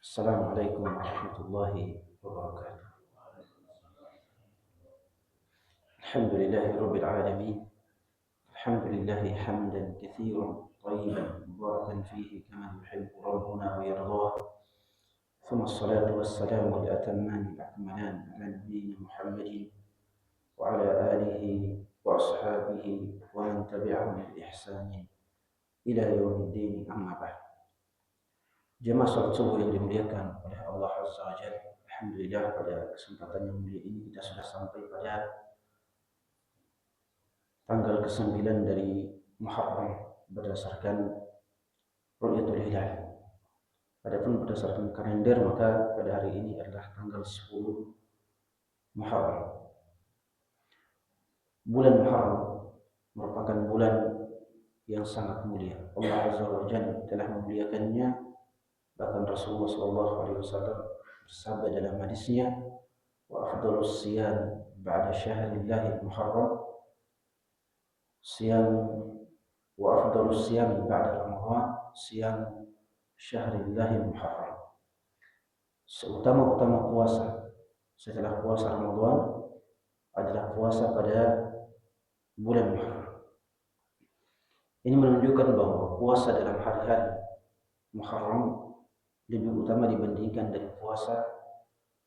السلام عليكم ورحمة الله وبركاته. الحمد لله رب العالمين. الحمد لله حمدا كثيرا طيبا مباركا فيه كما يحب ربنا ويرضاه. ثم الصلاة والسلام الأتمان الأكملان على نبينا محمد وعلى آله وأصحابه ومن تبعهم بإحسان إلى يوم الدين. أما بعد. Jemaah salat subuh yang dimuliakan oleh Allah Azza wa Jalla. Alhamdulillah, pada kesempatan yang mulia ini kita sudah sampai pada tanggal ke-9 dari Muharram berdasarkan Ru'yatul Hilal. Adapun berdasarkan kalender, maka pada hari ini adalah tanggal 10 Muharram. Bulan Muharram merupakan bulan yang sangat mulia. Allah Azza wa Jalla telah memuliakannya. Bahkan Rasulullah SAW bersabda dalam hadisnya, wa afdalus siyam ba'da syahrillahi muharram siyam wa afdalus siyam ba'da Ramadan siyam syahrillahi muharram. Seutama-utama puasa setelah puasa Ramadan adalah puasa pada bulan Muharram. Ini menunjukkan bahwa puasa dalam hari-hari Muharram lebih utama dibandingkan dari puasa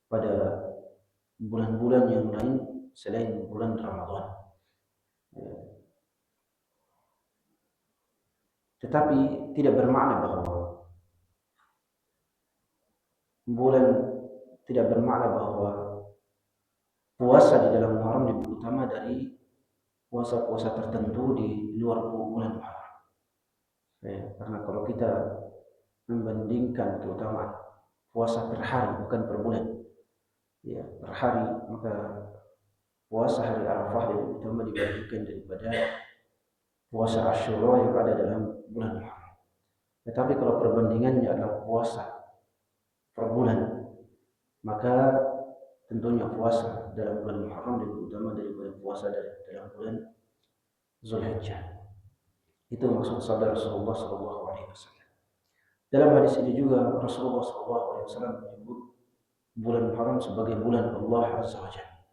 pada bulan-bulan yang lain selain bulan Ramadan. Tetapi tidak bermakna bahwa puasa di dalam Muharram lebih utama dari puasa-puasa tertentu di luar bulan Muharram. Karena kalau kita membandingkan keutamaan puasa per hari bukan per bulan, per hari, maka puasa hari Arafah lebih utama dibandingkan daripada puasa Asyura yang ada dalam bulan Muharram. Tetapi kalau perbandingannya adalah puasa per bulan, maka tentunya puasa dalam bulan Muharram lebih utama daripada puasa dalam bulan Zulhijjah. Itu maksud sabda Rasulullah SAW. Dalam hadis ini juga Rasulullah SAW menyebut bulan Muharram sebagai bulan Allah Azza wa Jalla.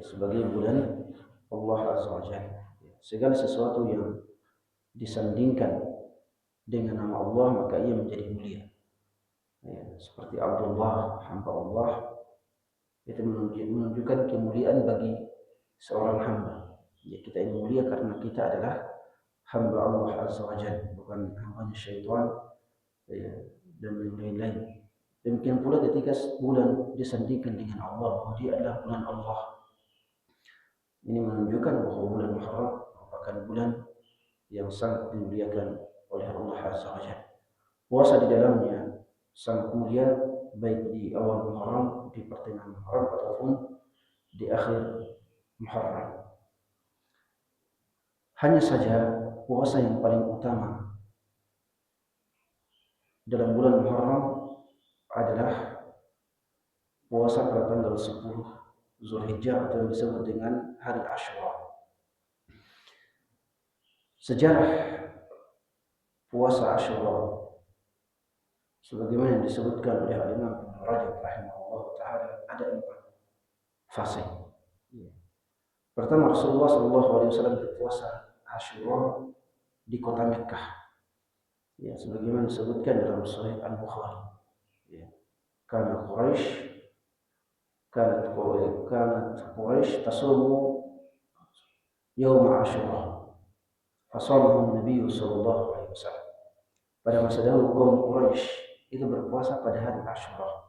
Sebagai bulan Allah Azza wa Jalla. Segala sesuatu yang disandingkan dengan nama Allah maka ia menjadi mulia. Seperti Abdullah, hamba Allah, itu menunjukkan kemuliaan bagi seorang hamba. Kita ini mulia karena kita adalah hamba Allah Azza wa Jalla, bukan hambanya syaitan dan lain-lain. Demikian pula ketika bulan disandingkan dengan Allah, bahwa dia adalah bulan Allah. Ini menunjukkan bahwa bulan Muharram merupakan bulan yang sangat dimuliakan oleh Allah Azza wa Jalla. Puasa di dalamnya sangat mulia, baik di awal Muharram, di pertengahan Muharram, ataupun di akhir Muharram. Hanya saja puasa yang paling utama dalam bulan Muharram adalah puasa pada tanggal 10 Zulhijjah atau yang disebut dengan hari Asyura. Sejarah puasa Asyura sebagaimana yang disebutkan oleh Imam Ibnu Rajab rahimahullah taala ada 4 fase. Pertama, Rasulullah SAW berpuasa Asyura di kota Mekkah. Sebagaimana disebutkan dalam Sahih Al-Bukhari. Kanat Quraisy tasumu yaum Asyura. Fasamahu Nabi sallallahu alaihi wasallam. Pada masa dahulu kaum Quraisy itu berpuasa pada hari Asyura.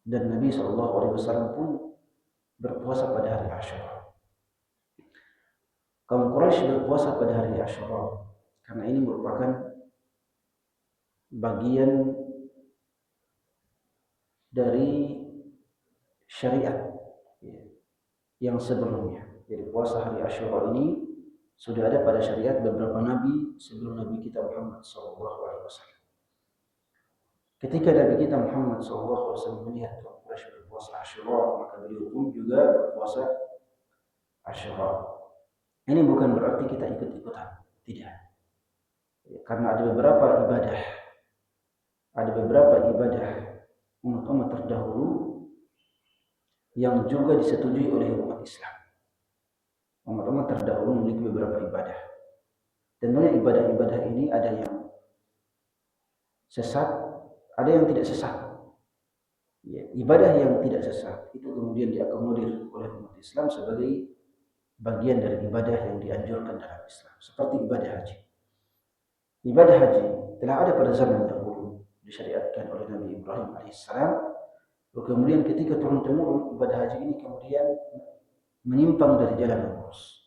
Dan Nabi sallallahu alaihi wasallam pun berpuasa pada hari Asyura. Kaum Quraisy berpuasa pada hari Asyura karena ini merupakan bagian dari syariat yang sebelumnya. Jadi puasa hari Asyura ini sudah ada pada syariat beberapa nabi sebelum Nabi kita Muhammad SAW. Ketika Nabi kita Muhammad SAW melihat kaum Quraisy berpuasa Asyura, maka beliau pun juga berpuasa Asyura. Ini bukan berarti kita ikut-ikutan, tidak. Karena ada beberapa ibadah ada beberapa ibadah umat-umat terdahulu yang juga disetujui oleh umat Islam. Umat-umat terdahulu memiliki beberapa ibadah. Tentunya ibadah-ibadah ini ada yang sesat, ada yang tidak sesat. Ya, ibadah yang tidak sesat itu kemudian diakomodir oleh umat Islam sebagai bagian dari ibadah yang dianjurkan dalam Islam, seperti ibadah haji. Ibadah haji telah ada pada zaman dahulu, disyariatkan oleh Nabi Ibrahim alaihissalam. Kemudian ketika turun-temurun ibadah haji ini kemudian menyimpang dari jalan yang lurus.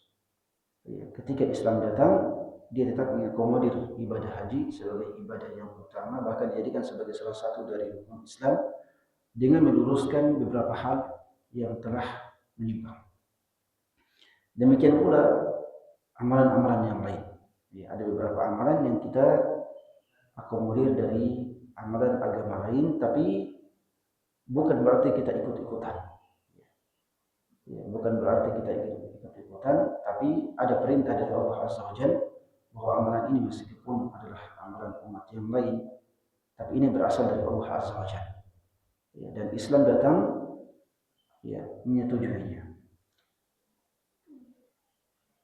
Ketika Islam datang, dia tetap mengakomodir ibadah haji sebagai ibadah yang utama, bahkan dijadikan sebagai salah satu dari rukun Islam dengan meluruskan beberapa hal yang telah menyimpang. Demikian pula amalan-amalan yang lain. Ya, ada beberapa amalan yang kita akomodir dari amalan agama lain, tapi bukan berarti kita ikut-ikutan. Ya, bukan berarti kita ikut-ikutan, tapi ada perintah dari Allah Azza wa Jalla bahwa amalan ini meskipun adalah amalan umat yang lain, tapi ini berasal dari Allah Azza wa Jalla. Ya, dan Islam datang ya menyetujuinya.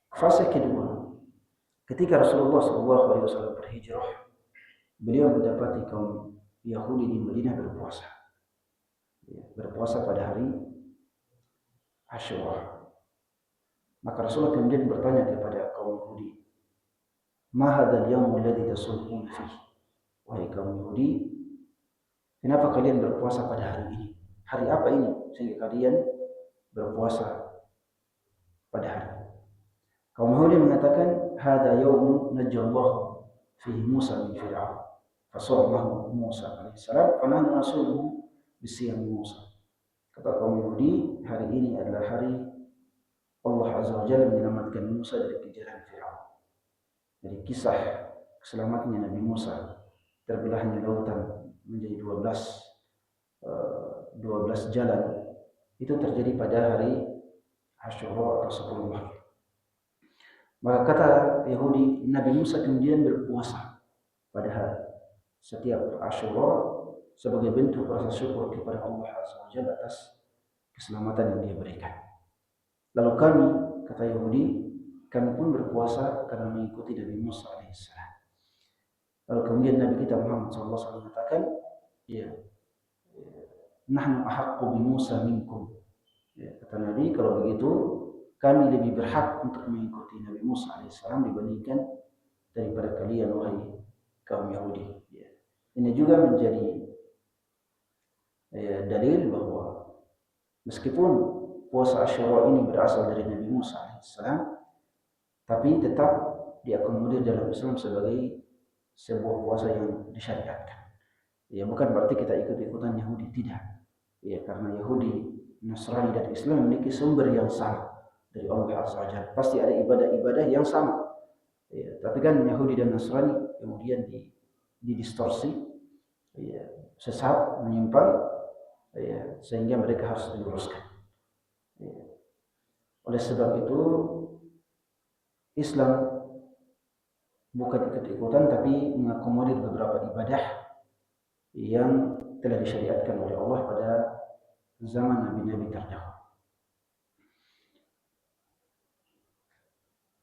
Fase kedua, ketika Rasulullah SAW berhijrah, beliau mendapati kaum Yahudi di Madinah berpuasa. Ya, berpuasa pada hari Asyura. Maka Rasulullah kemudian bertanya kepada kaum Yahudi, "Ma hadzal yaumul ladzi tasumuna fihi?" Wahai kaum Yahudi, kenapa kalian berpuasa pada hari ini? Hari apa ini sehingga kalian berpuasa pada hari ini? Kaum Yahudi mengatakan, "Hadza yaumun najjallahu fihi Musa min Fir'aun." Fasallallahu Musa alaihissalam, "Fanahnu nasumu bisiyam Musa." Kata kaum Yahudi, hari ini adalah hari Allah Azza wa Jalla menyelamatkan Musa dari kejaran Fir'aun. Dari kisah keselamatannya Nabi Musa, terbelahnya lautan menjadi 12 jalan, itu terjadi pada hari Asyura atau 10 Muharram. Maka kata Yahudi, Nabi Musa kemudian berpuasa pada setiap Asyura sebagai bentuk rasa syukur kepada Allah Azza wa Jalla atas keselamatan yang Dia berikan. Lalu kami, kata Yahudi, kami pun berpuasa karena mengikuti Nabi Musa alaihissalam. Lalu kemudian Nabi kita Muhammad SAW mengatakan, ya, nahnu ahaqqu bi Musa minkum. Ya, kata Nabi, kalau begitu kami lebih berhak untuk mengikuti Nabi Musa alaihissalam dibandingkan daripada kalian wahai kaum Yahudi. Ya. Ini juga menjadi dalil bahwa meskipun puasa Asyura ini berasal dari Nabi Musa alaihissalam, tapi tetap diakomodir dalam Islam sebagai sebuah puasa yang disyariatkan. Ya, bukan berarti kita ikut-ikutan Yahudi, tidak. Ya, karena Yahudi, Nasrani dan Islam memiliki sumber yang sama dari Allah Azza wa Jalla. Pasti ada ibadah-ibadah yang sama. Ya, tapi kan Yahudi dan Nasrani kemudian didistorsi, ya, sesat, menyimpang, ya, sehingga mereka harus diluruskan. Ya. Oleh sebab itu Islam bukan ikut-ikutan tapi mengakomodir beberapa ibadah yang telah disyariatkan oleh Allah pada zaman nabi-nabi terdahulu.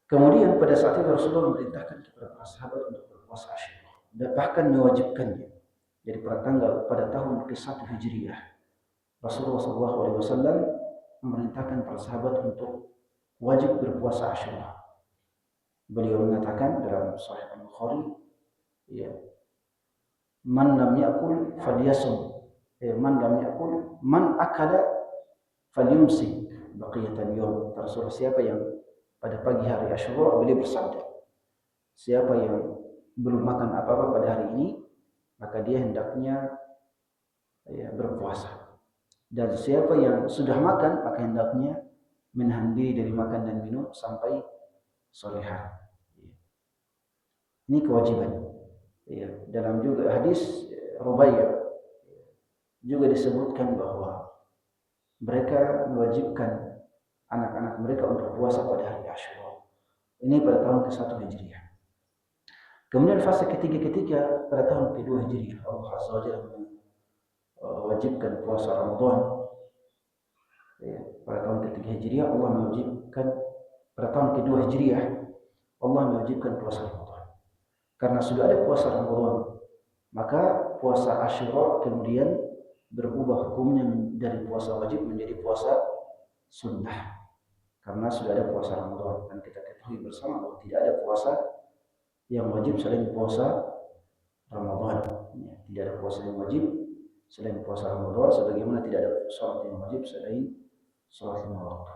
Kemudian pada saat itu Rasulullah memerintahkan kepada para sahabat untuk berpuasa Asyura dan bahkan mewajibkannya. Jadi pada tahun ke-1 Hijriah, Rasulullah SAW memerintahkan para sahabat untuk wajib berpuasa Asyura. Beliau mengatakan dalam Sahih Al-Bukhari, ya, man lam yakul falyasum, man akala falyumsik baqiyatan yawm. Rasulullah, siapa yang pada pagi hari Asyura, beliau bersabda, siapa yang belum makan apa-apa pada hari ini, maka dia hendaknya, ya, berpuasa. Dan siapa yang sudah makan, maka hendaknya menahan diri dari makan dan minum sampai sore hari. Ini kewajiban. Ya, dalam juga hadis Rubaiyah juga disebutkan bahwa mereka mewajibkan anak-anak mereka untuk puasa pada hari Asyura. Ini pada tahun ke-1 Hijriah. Kemudian fase ketiga pada tahun kedua Hijriah Allah Azza wa Jalla mewajibkan puasa Ramadan. Ya, pada tahun ketiga Hijriah Allah mewajibkan, pada tahun kedua Hijriah Allah mewajibkan puasa Ramadan. Karena sudah ada puasa Ramadan, maka puasa Asyura kemudian berubah hukumnya dari puasa wajib menjadi puasa sunnah. Karena sudah ada puasa Ramadan, dan kita ketahui bersama bahwa tidak ada puasa yang wajib selain puasa Ramadan. Ya, tidak ada puasa yang wajib selain puasa Ramadan, sebagaimana tidak ada sholat yang wajib selain sholat 5 waktu.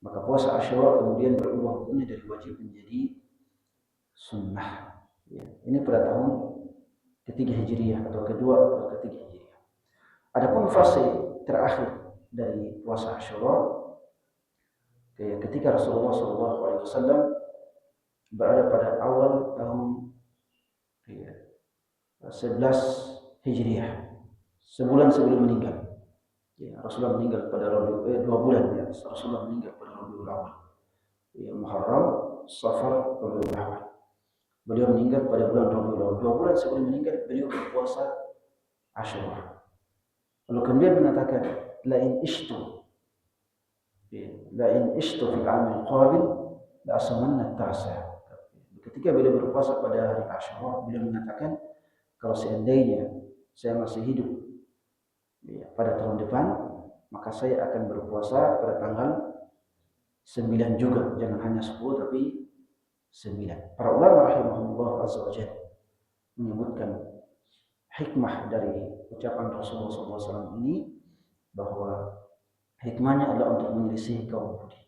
Maka puasa Asyura kemudian berubah hukumnya dari wajib menjadi sunnah. Ya, ini pada tahun ketiga Hijriah atau kedua atau ketiga Hijriah. Adapun fase terakhir dari puasa Asyura ketika Rasulullah SAW berada pada awal tahun 11 Hijriah, sebulan sebelum meninggal. Ya, Rasulullah meninggal pada 2 bulan ya. Rasulullah meninggal pada Rabiul Awal. Ya, Muharram, Safar, Rabiul Awal. Beliau meninggal pada bulan Rabiul Awal. 2 bulan sebelum meninggal beliau berpuasa Asyura. Lalu kemudian mengatakan, la in ishtu fil 'amil qabil la asamanna at-tasa'. Ketika beliau berpuasa pada hari Asyura, beliau mengatakan, kalau seandainya saya masih hidup ya, pada tahun depan, maka saya akan berpuasa pada tanggal 9 juga, jangan hanya 10 tapi 9. Para ulama rahimahullah azza wa jalla menyebutkan hikmah dari ucapan Rasulullah SAW ini, bahwa hikmahnya adalah untuk menyelisih kaum Yahudi.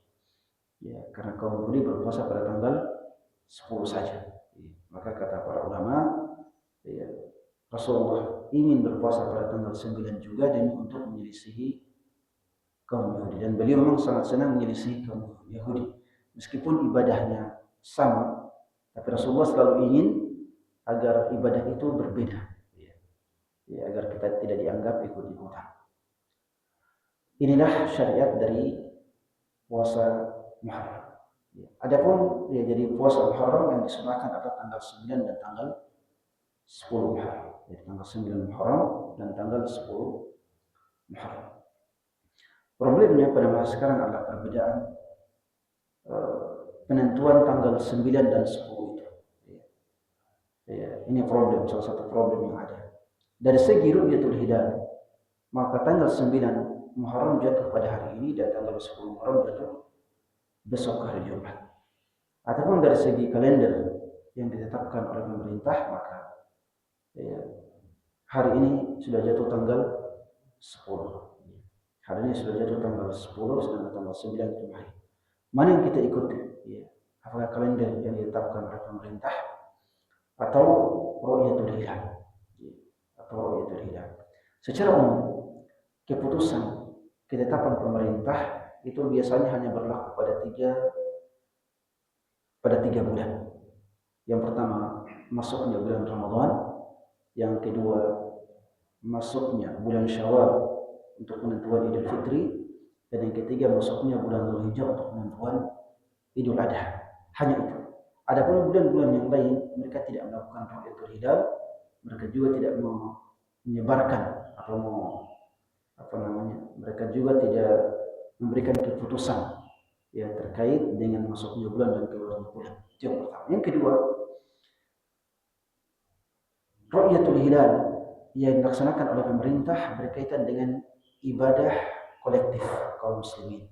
Ya, karena kaum Yahudi berpuasa pada tanggal 10 saja. Ya, maka kata para ulama, ya, Rasulullah ingin berpuasa pada tanggal 9 juga demi untuk menyelisihi kaum Yahudi. Dan beliau memang sangat senang menyelisihi kaum Yahudi. Meskipun ibadahnya sama, tapi Rasulullah selalu ingin agar ibadah itu berbeda. Ya, agar kita tidak dianggap ikut-ikutan. Inilah syariat dari puasa Muharram. Ya. Adapun ya, jadi puasa Muharram yang disunahkan adalah tanggal 9 dan tanggal 10 Muharram. Jadi tanggal 9 Muharram dan tanggal 10 Muharram. Problemnya pada masa sekarang adalah perbedaan penentuan tanggal 9 dan 10 itu. Ya, ini problem, salah satu problem yang ada. Dari segi Ru'yatul Hilal, maka tanggal 9 Muharram jatuh pada hari ini dan tanggal 10 Muharram jatuh besok hari Jumat. Ataupun dari segi kalender yang ditetapkan oleh pemerintah, maka ya, hari ini sudah jatuh tanggal 10. Hari ini sudah jatuh tanggal 10, sedangkan tanggal 9 itu hari. Mana yang kita ikuti? Ya, apakah kalender yang ditetapkan oleh pemerintah atau Ru'yatul Hilal? Ya, atau Ru'yatul Hilal. Secara umum, keputusan ketetapan pemerintah itu biasanya hanya berlaku pada tiga bulan. Yang pertama, masuknya bulan Ramadan. Yang kedua, masuknya bulan Syawal untuk penentuan Idul Fitri. Dan yang ketiga, masuknya bulan Dzulhijjah untuk penentuan Idul Adha. Hanya itu. Adapun bulan-bulan yang lain, mereka tidak melakukan Ru'yatul Hilal. Mereka juga tidak menyebarkan atau mereka juga tidak memberikan keputusan ya terkait dengan masuknya bulan dan keluarnya bulan. Itu yang pertama. Yang kedua, Ru'yatul Hilal yang dilaksanakan oleh pemerintah berkaitan dengan ibadah kolektif kaum muslimin.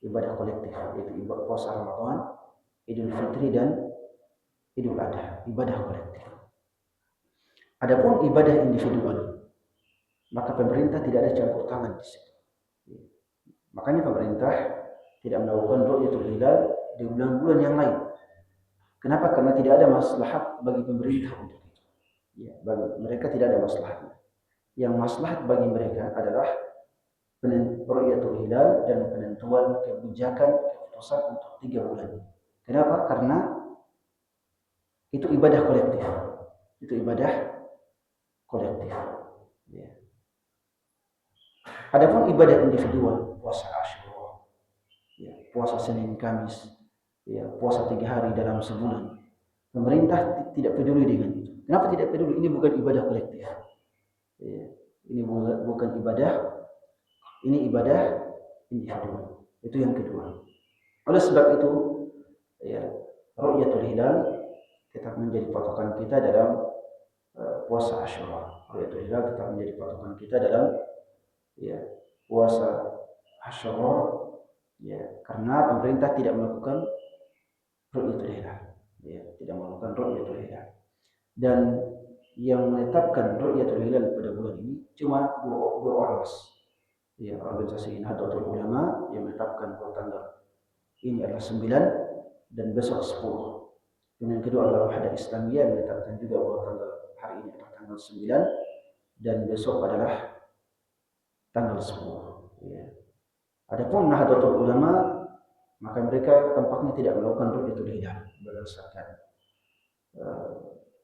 Ibadah kolektif, yaitu ibadah puasa Ramadan, Idul Fitri dan Idul Adha, ibadah kolektif. Adapun ibadah individual, maka pemerintah tidak ada campur tangan di situ. Makanya pemerintah tidak melakukan Ru'yatul Hilal di bulan-bulan yang lain. Kenapa? Karena tidak ada maslahat bagi pemerintah untuk itu. Ya, bagi mereka tidak ada maslahatnya. Yang maslahat bagi mereka adalah Ru'yatul Hilal dan penentuan kebijakan keputusan untuk 3 bulan. Kenapa? Karena itu ibadah kolektif. Itu ibadah kolektif. Ya. Adapun ibadah individual, puasa Asyura, ya, puasa Senin Kamis, ya, puasa 3 hari dalam sebulan, Pemerintah tidak peduli dengan itu. Kenapa tidak peduli? Ini bukan ibadah kolektif. Ya, ini bukan ibadah, ini ibadah individu. Itu yang kedua. Oleh sebab itu, ya, ru'yatul hilal tetap menjadi patokan kita dalam puasa Asyura. Ru'yatul hilal tetap menjadi patokan kita dalam ya, puasa Asyura, ya, karena pemerintah tidak melakukan ru'yatul hilal, ya, tidak melakukan ru'yatul hilal. Dan yang menetapkan ru'yatul hilal pada bulan ini cuma dua ormas, ya, organisasi Nahdlatul Ulama yang menetapkan bahwa tanggal ini adalah 9 dan besok 10. Kemudian kedua adalah Wahadah Islamiyah yang menetapkan juga bahwa tanggal hari ini adalah tanggal 9 dan besok adalah tanggal 10. Ya. Adapun Nahdlatul Ulama, maka mereka tampaknya tidak melakukan ru'yatul hilal berdasarkan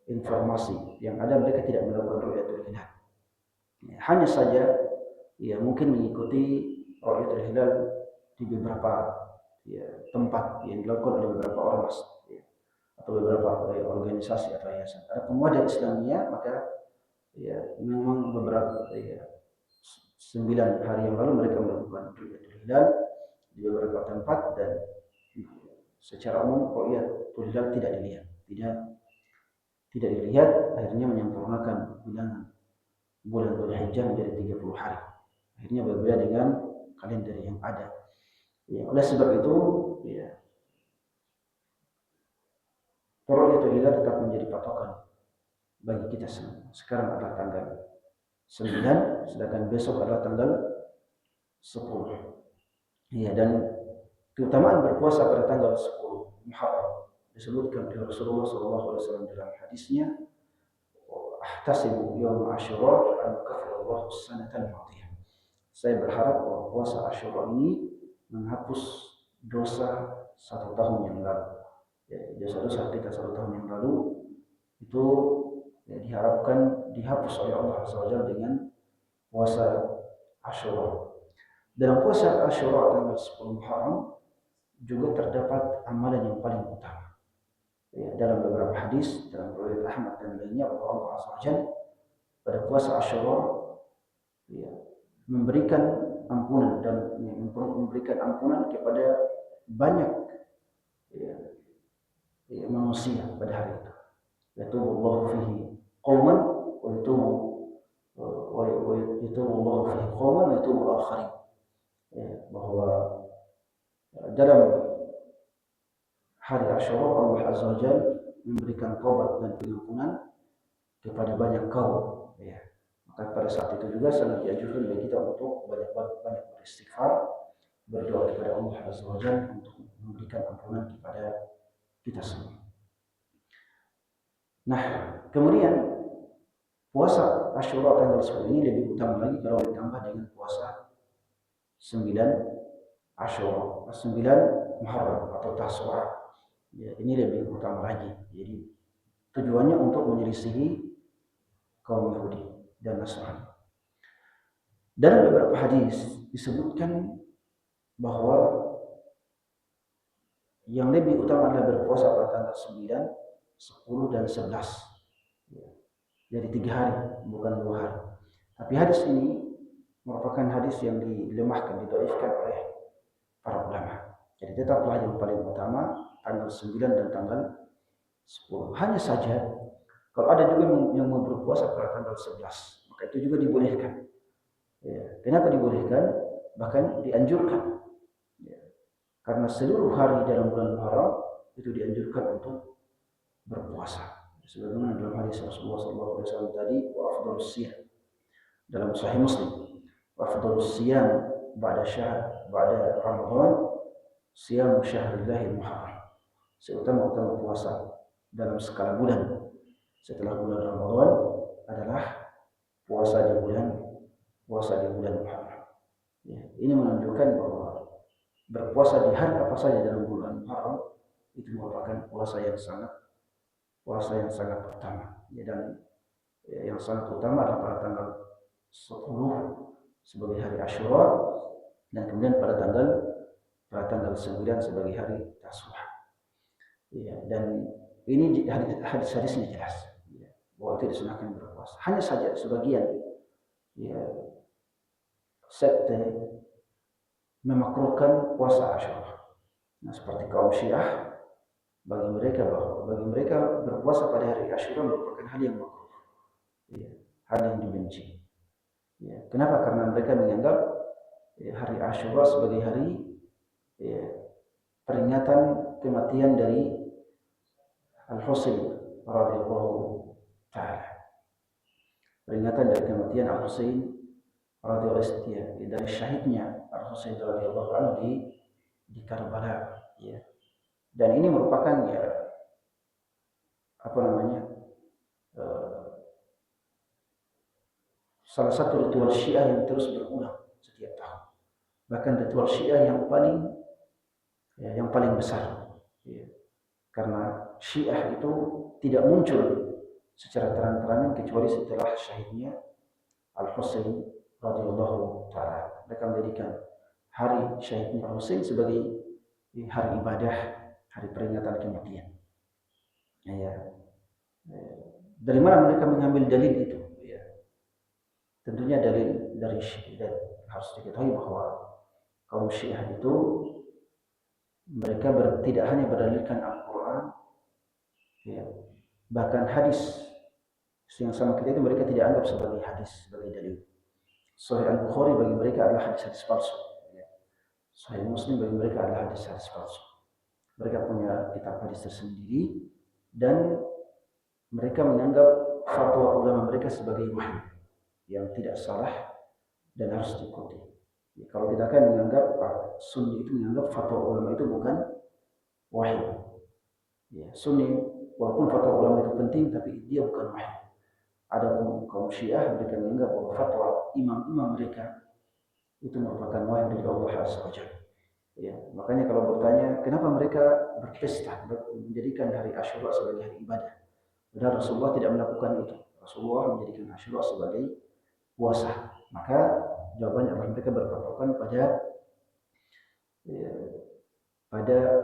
informasi yang ada, mereka tidak melakukan ru'yatul hilal. Ya, hanya saja ya mungkin mengikuti ru'yatul hilal di beberapa ya, tempat yang dilakukan oleh beberapa ormas ya, atau beberapa organisasi atau yayasan. Ada pemuda Islamiyah, maka ya memang beberapa ya, 9 hari yang lalu mereka melakukan ru'yatul hilal di beberapa tempat dan secara umum ru'yatul hilal tidak dilihat, tidak dilihat, akhirnya menyempurnakan bilangan bulan Dzulhijjah menjadi 30 hari. Akhirnya berbeda dengan kalender yang ada. Ya, oleh sebab itu, ya, ru'yatul hilal tetap menjadi patokan bagi kita semua. Sekarang adalah tanggal 9, sedangkan besok adalah tanggal 10. Ya, dan keutamaan berpuasa pada tanggal 10 Muharram disebutkan oleh Rasulullah SAW dalam hadisnya, "Ahtasibu yawm Asyura an yukaffirallahu sanatan madiyah." Saya berharap bahwa puasa Asyura ini menghapus dosa 1 tahun yang lalu. Ya, dosa-dosa kita 1 tahun yang lalu itu ya, diharapkan dihapus oleh Allah SWT dengan puasa Asyura. Dalam puasa Asyura tanggal 10 Muharram juga terdapat amalan yang paling utama. Ya, dalam beberapa hadis, dalam riwayat Ahmad dan lainnya, bahwa Allah SWT pada puasa Asyura ya, memberikan ampunan dan memberikan ampunan kepada banyak ya, manusia pada hari itu. Yatubullahu fihi qauman wa yatubullahu fihi qauman wa yatubul akharin. Ya, bahwa dalam hari Asyura Allah Azza wa Jalla memberikan taubat dan pengampunan kepada banyak kaum. Ya. Maka pada saat itu juga sangat dianjurkan bagi kita untuk banyak beristighfar, berdoa kepada Allah Azza wa Jalla untuk memberikan ampunan kepada kita semua. Nah, kemudian puasa Asyura tanggal 10 ini lebih utama lagi kalau ditambah dengan puasa 9 Asyura, 9 Muharram atau Tasu'a. Ya, ini lebih utama lagi. Jadi tujuannya untuk menyelisihi kaum Yahudi dan Nasrani. Dalam beberapa hadis disebutkan bahwa yang lebih utama adalah berpuasa pada tanggal 9, 10 dan 11. Ya, jadi 3 hari, bukan 2 hari. Tapi hadis ini merupakan hadis yang dilemahkan, didhaifkan oleh para ulama. Jadi tetaplah yang paling utama tanggal 9 dan tanggal 10. Hanya saja kalau ada juga yang mau berpuasa pada tanggal 11, maka itu juga dibolehkan. Ya, kenapa dibolehkan? Bahkan dianjurkan. Ya, karena seluruh hari dalam bulan Muharram itu dianjurkan untuk berpuasa. Sebagaimana dalam hadis Rasulullah SAW tadi, wa afdhalus siyam dalam Sahih Muslim, wa afdhalus siyam ba'da Ramadan siyam syahrillahil muharram. Seutama-utama puasa dalam skala bulan setelah bulan Ramadan adalah puasa di bulan Muharram. Ya, ini menunjukkan bahwa berpuasa di hari apa saja dalam bulan Muharram itu merupakan puasa yang sangat utama. Ya, dan yang sangat utama adalah pada tanggal 10 sebagai hari Asyura dan kemudian pada tanggal 9 sebagai hari Tasu'a. Ya, dan ini hadis-hadisnya jelas ya, bahwa itu disunahkan berpuasa. Hanya saja sebagian ya sekte memakruhkan puasa Asyura. Nah, seperti kaum Syiah, bagi mereka berpuasa pada hari Asyura merupakan hal yang makruh, ya, hal yang dibenci. Ya, kenapa? Karena mereka menganggap ya, hari Asyura sebagai hari ya, peringatan kematian dari Al-Husain radhiyallahu taala. Peringatan dari kematian Al-Husain radhiyallahu ya, dari syahidnya Al-Husain radhiyallahu anhu di Karbala ya. Dan ini merupakan ya apa namanya? Salah satu ritual Syiah yang terus berulang setiap tahun. Bahkan ritual Syiah yang paling besar. Ya. Karena Syiah itu tidak muncul secara terang-terangan kecuali setelah syahidnya Al-Husain radhiyallahu taala. Mereka menjadikan hari syahidnya Al-Husain sebagai hari ibadah, hari peringatan kematian. Ya. Dari mana mereka mengambil dalil itu? Ya. Tentunya dalil dari harus diketahui bahwa kaum Syiah itu mereka tidak hanya berdalilkan Al-Quran, ya, bahkan hadis yang sama kita itu mereka tidak anggap sebagai hadis, sebagai dalil. Sahih Al-Bukhari bagi mereka adalah hadis-hadis palsu. Ya. Sahih Muslim bagi mereka adalah hadis-hadis palsu. Mereka punya kitab hadis tersendiri dan mereka menganggap fatwa ulama mereka sebagai wahyu yang tidak salah dan harus diikuti. Ya, kalau kita kan menganggap Sunni itu menganggap fatwa ulama itu bukan wahyu. Ya, Sunni walaupun fatwa ulama itu penting tapi dia bukan wahyu. Ada kaum Syiah mereka menganggap bahwa fatwa imam-imam mereka itu merupakan wahyu dari Allah Azza wa Jalla. Ya, makanya kalau bertanya kenapa mereka berpesta menjadikan hari Asyura sebagai hari ibadah, padahal Rasulullah tidak melakukan itu. Rasulullah menjadikan Asyura sebagai puasa. Maka jawabannya adalah mereka berpatokan pada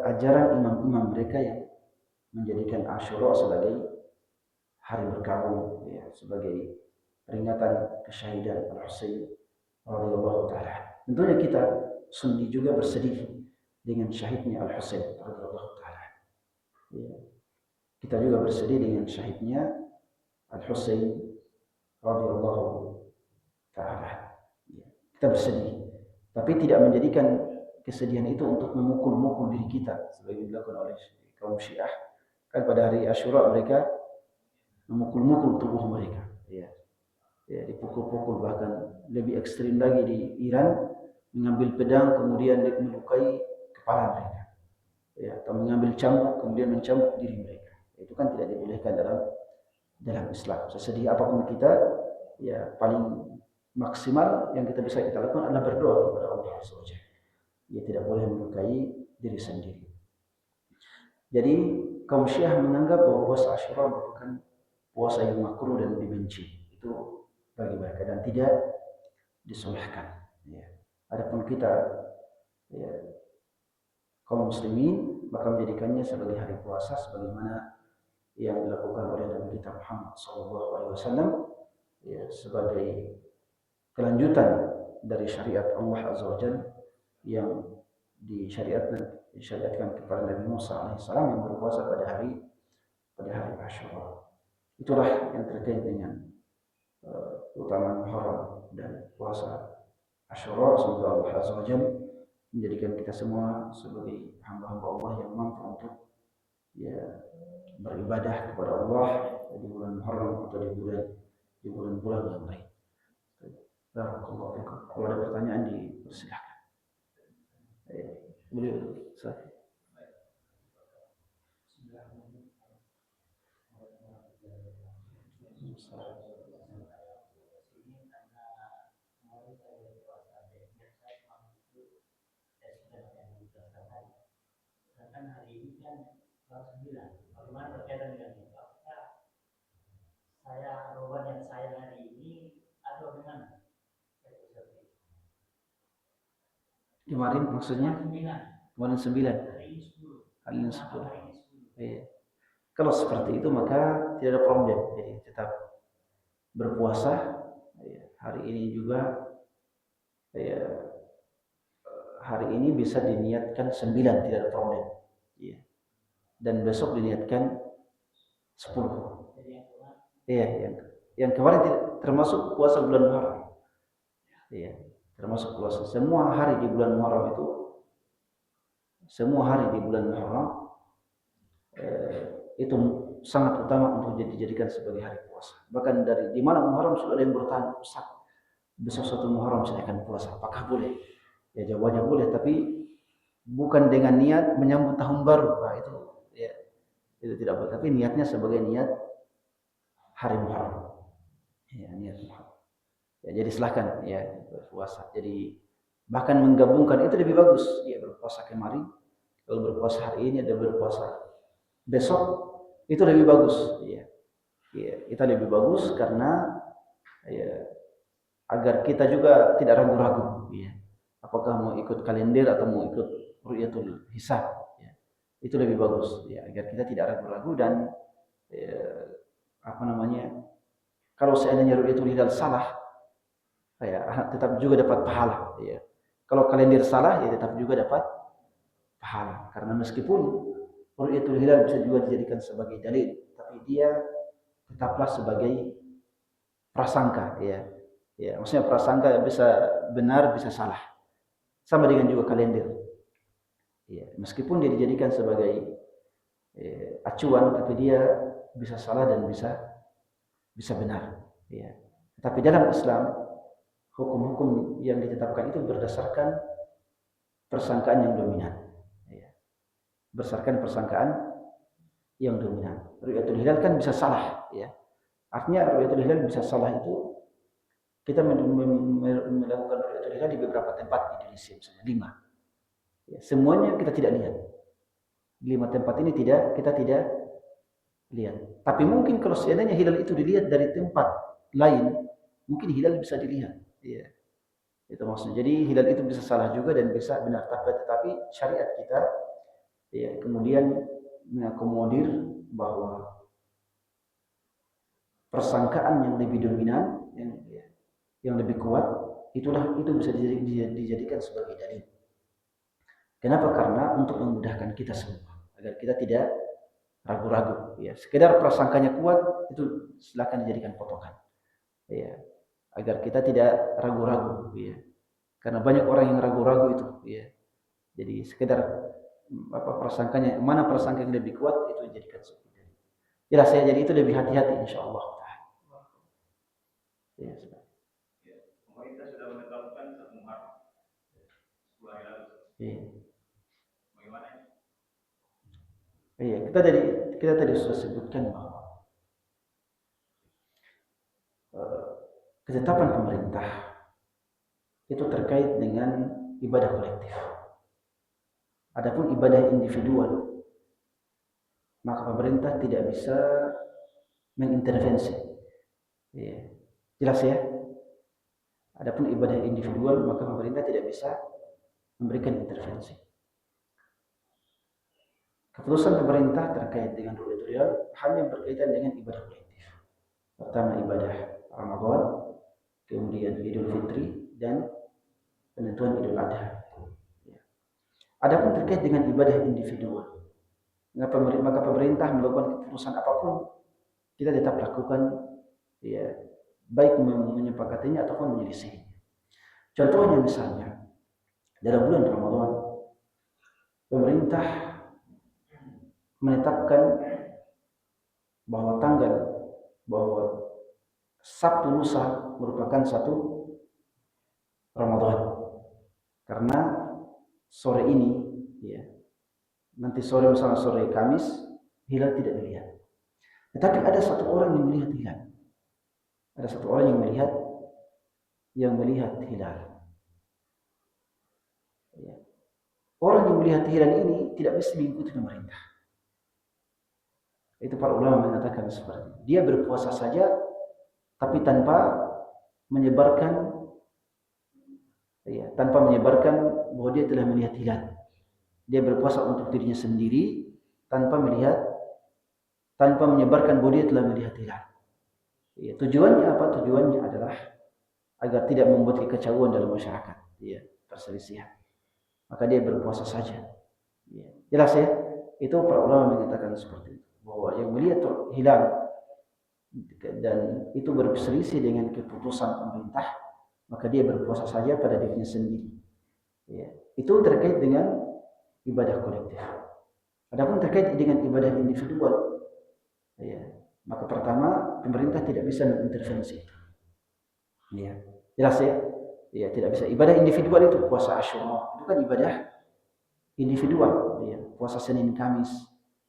ajaran imam-imam mereka yang menjadikan Asyura sebagai hari berkabung, ya, sebagai peringatan kesyahidan Al-Husain radhiyallahu taala. Tentunya kita Sunni juga bersedih dengan syahidnya Al-Husain radhiyallahu taala. Ya. Kita juga bersedih dengan syahidnya Al-Husain radhiyallahu taala. Ya. Kita bersedih, tapi tidak menjadikan kesedihan itu untuk memukul-mukul diri kita sebagai dilakukan oleh kaum Syiah. Kan pada hari Asyura mereka memukul-mukul tubuh mereka, ya, dipukul-pukul, bahkan lebih ekstrim lagi di Iran mengambil pedang kemudian melukai kepala mereka, ya, atau mengambil cambuk kemudian mencambuk diri mereka. Itu kan tidak dibolehkan dalam Islam. Sesedih apapun kita, ya paling maksimal yang kita bisa kita lakukan adalah berdoa kepada Allah SWT. Ya, tidak boleh melukai diri sendiri. Jadi kaum Syiah menganggap bahwa puasa Asyura merupakan puasa yang makruh dan dibenci. Itu bagi mereka dan tidak disolehkan. Ya. Adapun kita, ya, kaum muslimin maka menjadikannya sebagai hari puasa sebagaimana yang dilakukan oleh Nabi kita Muhammad SAW, ya, sebagai kelanjutan dari syariat Allah Azza wa Jalla yang disyariatkan kepada Nabi Musa alaihissalam yang berpuasa pada hari Asyura. Itulah yang terkait dengan keutamaan Muharram dan puasa Asyura. Semoga Allah Azza wa Jalla menjadikan kita semua sebagai hamba-hamba Allah yang mampu untuk, ya, beribadah kepada Allah di bulan Muharram atau di bulan-bulan yang lain. Barakallahu fikum. Kalau ada pertanyaan dipersilahkan. Beliau saya. Hari ini kan tanggal 9. Bagaimana berkaitan dengan itu? Apakah Ramadan yang saya hari ini atau bagaimana? Kemarin maksudnya? Kemarin 9. Hari ini 10. Iya. Kalau seperti itu maka tidak ada problem, jadi tetap berpuasa. Ya, hari ini juga ya, hari ini bisa diniatkan 9, tidak ada problem. Ya. Dan besok diniatkan 10. Iya, yang kemarin termasuk puasa bulan Muharram. Iya, termasuk puasa. Semua hari di bulan Muharram itu, semua hari di bulan Muharram itu sangat utama untuk dijadikan sebagai hari puasa. Bahkan dari di mana Muharram sudah ada yang bertanya, Ustaz, besok 1 Muharram saya akan puasa, apakah boleh? Ya jawabannya boleh, tapi bukan dengan niat menyambut tahun baru. Nah, itu ya, itu tidak boleh. Tapi niatnya sebagai niat hari Muharram. Ya, niat Muharram. Ya, jadi silahkan ya berpuasa. Jadi bahkan menggabungkan itu lebih bagus. Ya berpuasa kemarin, kalau berpuasa hari ini ada berpuasa besok, itu lebih bagus. Ya, ya kita lebih bagus karena ya agar kita juga tidak ragu-ragu. Ya, apakah mau ikut kalender atau mau ikut ru'yatul hisab. Ya, itu lebih bagus. Ya, agar kita tidak ragu-ragu dan ya, apa namanya? Kalau seandainya ru'yatul hilal salah, ya tetap juga dapat pahala. Ya. Kalau kalender salah, ya tetap juga dapat pahala. Karena meskipun ru'yatul hilal bisa juga dijadikan sebagai dalil, tapi dia tetaplah sebagai prasangka. Ya, ya maksudnya prasangka bisa benar, bisa salah. Sama dengan juga kalender. Ya, meskipun dia dijadikan sebagai acuan, tapi dia bisa salah dan bisa benar. Ya. Tapi dalam Islam, hukum-hukum yang ditetapkan itu berdasarkan persangkaan yang dominan. Ya. Berdasarkan persangkaan yang dominan. Ru'yatul hilal kan bisa salah. Ya. Artinya ru'yatul hilal bisa salah itu kita melakukan ru'yatul hilal di beberapa tempat di Indonesia, misalnya 5. Ya, semuanya kita tidak lihat. 5 tempat ini kita tidak lihat. Tapi mungkin kalau seandainya hilal itu dilihat dari tempat lain, mungkin hilal bisa dilihat. Ya. Itu maksudnya. Jadi hilal itu bisa salah juga dan bisa benar. Tetapi syariat kita ya kemudian mengakomodir bahwa persangkaan yang lebih dominan, yang lebih kuat, itu bisa dijadikan sebagai dalil. Kenapa? Karena untuk memudahkan kita semua, agar kita tidak ragu-ragu. Ya, sekedar prasangkanya kuat itu silakan dijadikan patokan. Ya, agar kita tidak ragu-ragu. Ya, karena banyak orang yang ragu-ragu itu. Ya, jadi sekedar prasangkanya, mana prasangka yang lebih kuat itu dijadikan sebagai dalil. Jelas ya, jadi itu lebih hati-hati insyaallah. Ya, pemerintah sudah menetapkan 1 Muharram 10 hari lalu. iya. Bagaimana? Iya, kita tadi sudah sebutkan bahwa ketetapan pemerintah itu terkait dengan ibadah kolektif. Adapun ibadah individual, maka pemerintah tidak bisa mengintervensi. Ya. Jelas ya? Adapun ibadah individual, maka pemerintah tidak bisa memberikan intervensi. Keputusan pemerintah terkait dengan ru'yatul hilal hanya berkaitan dengan ibadah kolektif. Pertama ibadah Ramadan, kemudian Idul Fitri dan penentuan Idul Adha. Adapun terkait dengan ibadah individual, maka pemerintah melakukan keputusan apapun, kita tetap lakukan, ya, baik menyepakatinya ataupun menyelisihinya. Contohnya misalnya, dalam bulan Ramadan, pemerintah menetapkan bahwa Sabtu lusa merupakan 1 Ramadan. Karena sore ini, ya, nanti sore misalnya sore Kamis, hilal tidak dilihat. Tetapi ada satu orang yang melihat hilal. Ada satu orang yang melihat hilal. Ya. Orang yang melihat hilal ini tidak mesti mengikuti pemerintah. Itu para ulama mengatakan seperti itu. Dia berpuasa saja, tapi tanpa menyebarkan bahwa dia telah melihat hilal. Dia berpuasa untuk dirinya sendiri tanpa melihat tanpa menyebarkan bahwa dia telah melihat hilal. Ya, tujuannya apa? Tujuannya adalah agar tidak membuat kekacauan dalam masyarakat, ya, perselisihan. Maka dia berpuasa saja. Ya. Jelas ya? Itu para ulama mengatakan seperti itu, bahwa yang melihat hilal dan itu berselisih dengan keputusan pemerintah, maka dia berpuasa saja pada dirinya sendiri. Ya. Itu terkait dengan ibadah kolektif. Adapun terkait dengan ibadah individual, ya, maka pertama pemerintah tidak bisa mengintervensi. Ya, jelas ya? Ya, tidak bisa. Ibadah individual itu puasa Asyura, itu kan ibadah individual. Ya, puasa Senin Kamis,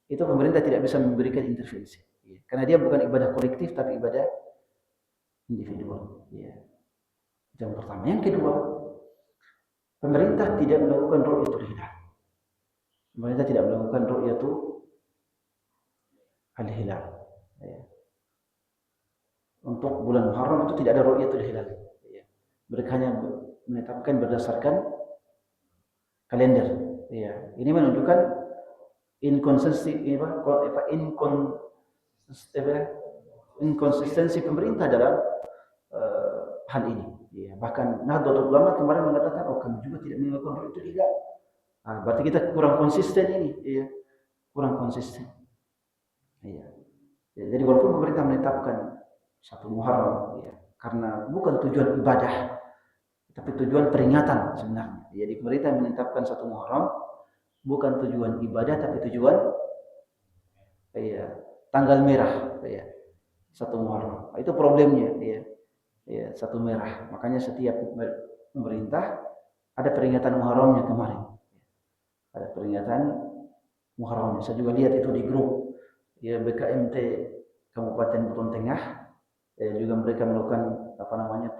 itu pemerintah tidak bisa memberikan intervensi. Ya, karena dia bukan ibadah kolektif tapi ibadah individual. Ya. Yang pertama. Yang kedua, pemerintah tidak melakukan ru'yatul hilal. Pemerintah tidak melakukan ru'yatul hilal. Ya. Untuk bulan Muharram itu tidak ada ru'yatul hilal. Ya. Mereka hanya menetapkan berdasarkan kalender. Ya. Ini menunjukkan inkonsistensi pemerintah dalam hal ini. Ya. Bahkan Nahdlatul Ulama kemarin mengatakan, oh kami juga tidak melakukan ru'yatul hilal. Nah, berarti kita kurang konsisten ini. Ya. Kurang konsisten. Ya. Jadi walaupun pemerintah menetapkan 1 Muharram, ya, karena bukan tujuan ibadah, tapi tujuan peringatan sebenarnya. Jadi pemerintah menetapkan 1 Muharram bukan tujuan ibadah, tapi tujuan ya, tanggal merah, ya, 1 Muharram. Itu problemnya, ya, ya, 1 merah. Makanya setiap pemerintah ada peringatan Muharramnya kemarin. Ada peringatan Muharramnya. Saya juga lihat itu di grup, ya, BKMT Kabupaten Buton Tengah. Juga mereka melakukan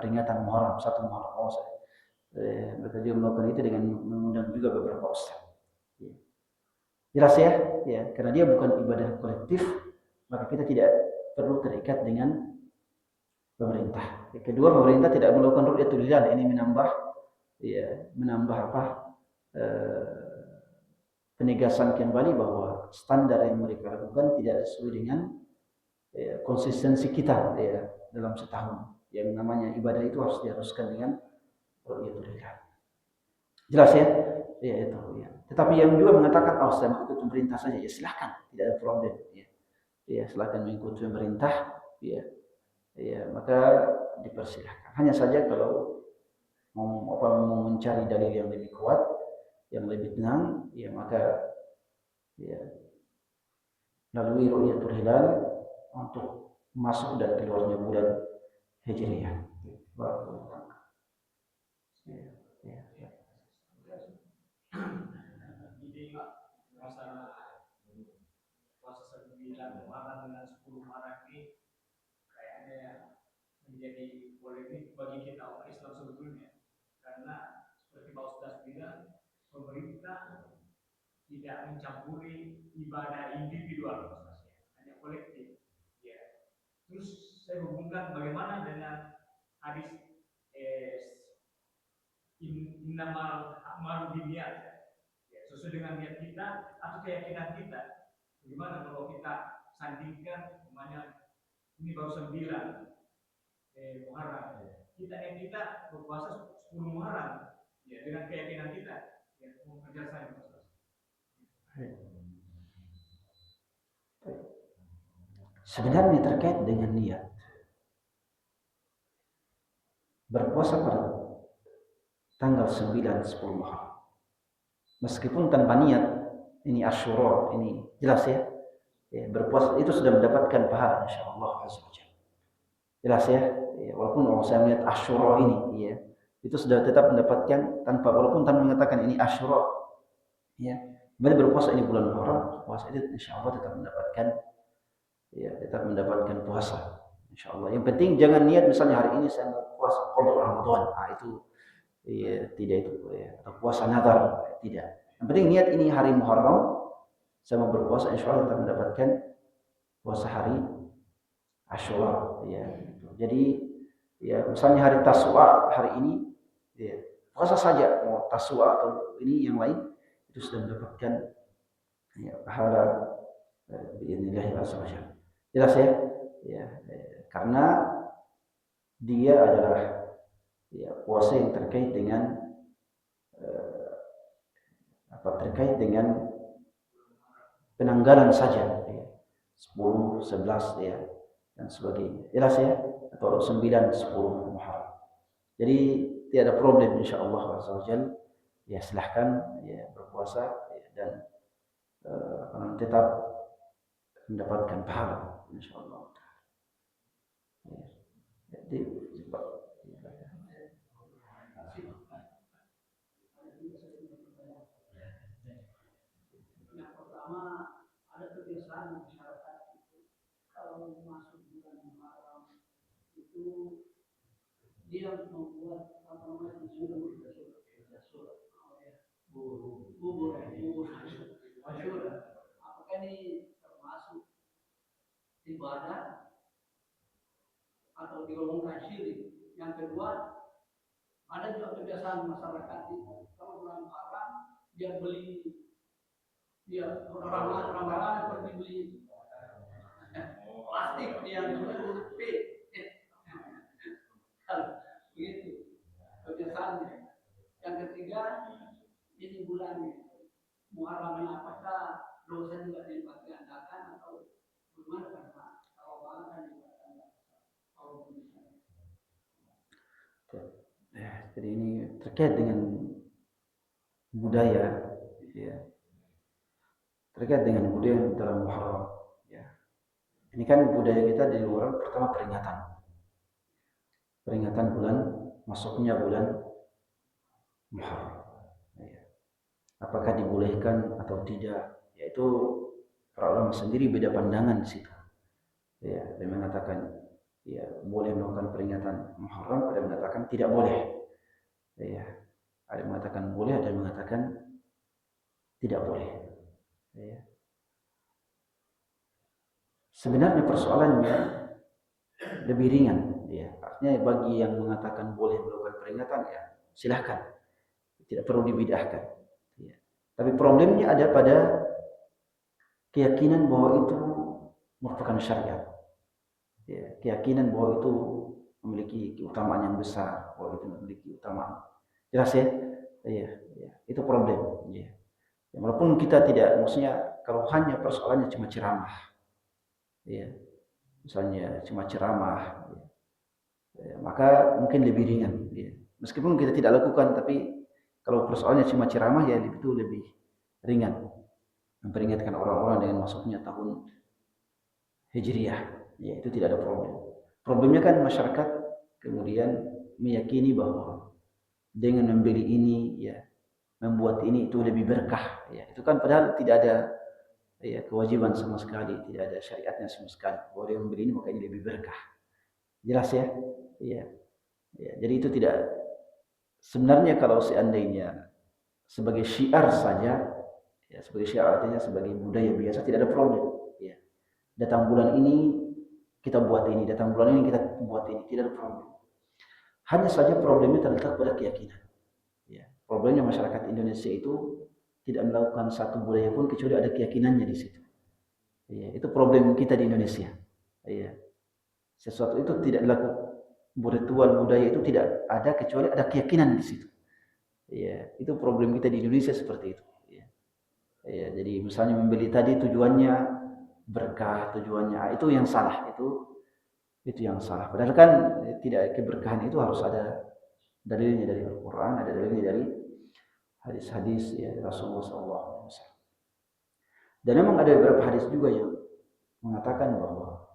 peringatan Muharram, 1 Muharram. Mereka juga melakukan itu dengan mengundang juga beberapa ustaz. Ya. Jelas ya? Ya, karena dia bukan ibadah kolektif, maka kita tidak perlu terikat dengan pemerintah. Yang kedua, pemerintah tidak melakukan ru'yatul hilal. Ini menambah penegasan kembali bahwa standar yang mereka lakukan tidak sesuai dengan konsistensi kita, ya, dalam setahun. Yang namanya ibadah itu harus diharuskan dengan ru'yatul hilal. Jelas ya? Ya itu. Ya. Tetapi yang juga mengatakan, oh saya mengikut pemerintah saja, ya silahkan, tidak ada problem. Ya, ya silahkan mengikuti pemerintah. Ya, ya maka dipersilahkan. Hanya saja kalau mau mencari dalil yang lebih kuat, yang lebih tenang, ya maka ya lalui ru'yatul hilal untuk masuk dan keluarnya bulan Hijriah. Jadi masalah puasa 9 Muharram dengan 10 Muharram ini kayaknya menjadi polemik bagi kita umat Islam sebetulnya, karena seperti Pak Ustaz bilang, pemerintah tidak mencampuri ibadah individual, hanya kolektif. Ya. Terus saya hubungkan bagaimana dengan hadis innamal a'malu binniyat, ya, sesuai dengan niat kita atau keyakinan kita. Bagaimana kalau kita sandingkan, namanya ini baru 9 Muharram, kita berpuasa 10 Muharram, ya, dengan keyakinan kita, ya, mau kerja saya. Sebenarnya terkait dengan niat, berpuasa pada tanggal 9, 10 Muharram, meskipun tanpa niat, ini Asyura, ini jelas ya, berpuasa itu sudah mendapatkan pahala insyaallah azza wajalla. Jelas ya, walaupun saya melihat Asyura ini, ya, itu sudah tetap mendapatkan walaupun tanpa mengatakan ini Asyura, ya, kemudian berpuasa ini bulan Muharram, puasa itu insyaallah tetap mendapatkan puasa insyaallah. Yang penting jangan niat misalnya hari ini saya mau puasa qada Ramadan, itu tidak itu, ya, atau puasa nazar, tidak. Yang penting niat ini hari Muharram saya mau berpuasa insyaallah tetap mendapatkan puasa hari Asyura, ya. Jadi ya misalnya hari Taswa hari ini, ya, puasa saja, mau Taswa atau ini yang lain itu sudah mendapatkan, ya, pahala biidznillah azza wajalla. Jelas ya? Ya, karena dia adalah puasa yang terkait dengan terkait dengan penanggalan saja, 10, 11 dan sebagainya. Jelas ya? Atau 9, 10 Muharram. Jadi tiada problem insyaallah azza wajalla. Silahkan berpuasa dan tetap mendapatkan pahala insyaallah. Jadi yang pertama ada kebiasaan masyarakat kalau masuk bulan Muharram itu dia membuat bubur masyhur. Apakah ini termasuk ibadah atau digolongkan syirik? Yang kedua, ada juga kebiasaan masyarakat itu kalau bulan Muharram dia beli orang pergi beli plastik yang disebut P. Begitu kebiasaannya. Yang ketiga, ini bulan Muharram ini apakah dosa juga dilipat gandakan atau bagaimana? Karena kalau bahkan dilipat gandakan. Jadi ini terkait dengan budaya, terkait dengan budaya dalam Muharram. Ini kan budaya kita di luar, pertama peringatan bulan masuknya bulan Muharram. Apakah dibolehkan atau tidak? Yaitu para ulama sendiri beda pandangan di situ. Ada yang mengatakan boleh melakukan peringatan Muharram, ada yang mengatakan tidak boleh. Ada yang mengatakan boleh, ada yang mengatakan tidak boleh. Sebenarnya persoalannya lebih ringan. Artinya bagi yang mengatakan boleh melakukan peringatan, silahkan, tidak perlu dibidahkan. Tapi problemnya ada pada keyakinan bahwa itu merupakan syariat. Keyakinan bahwa itu memiliki keutamaan yang besar, bahwa itu memiliki keutamaan. Jelas ya? Itu problem. Walaupun kita tidak, maksudnya kalau hanya persoalannya cuma ceramah, misalnya cuma ceramah, maka mungkin lebih ringan. Meskipun kita tidak lakukan, tapi kalau persoalannya cuma ceramah itu lebih ringan. Memperingatkan orang-orang dengan masuknya tahun Hijriyah, itu tidak ada problem. Problemnya kan masyarakat kemudian meyakini bahwa dengan membeli ini, membuat ini itu lebih berkah. Itu kan padahal tidak ada kewajiban sama sekali, tidak ada syariatnya sama sekali. Bahwa dia membeli ini maka ini lebih berkah. Jelas ya? Jadi itu tidak. Sebenarnya kalau seandainya sebagai syiar saja, sebagai syiar artinya sebagai budaya biasa, tidak ada problem. Datang bulan ini kita buat ini, datang bulan ini kita buat ini, tidak ada problem. Hanya saja problemnya terletak pada keyakinan. Problemnya masyarakat Indonesia itu tidak melakukan satu budaya pun kecuali ada keyakinannya di situ. Itu problem kita di Indonesia. Sesuatu itu tidak dilakukan, ritual budaya itu tidak ada kecuali ada keyakinan di situ. Itu problem kita di Indonesia seperti itu. Jadi misalnya membeli tadi tujuannya berkah, tujuannya itu yang salah, itu yang salah. Padahal kan tidak, keberkahan itu harus ada dalilnya dari Al-Quran, ada dalilnya dari hadis-hadis Rasulullah SAW. Dan memang ada beberapa hadis juga yang mengatakan bahwa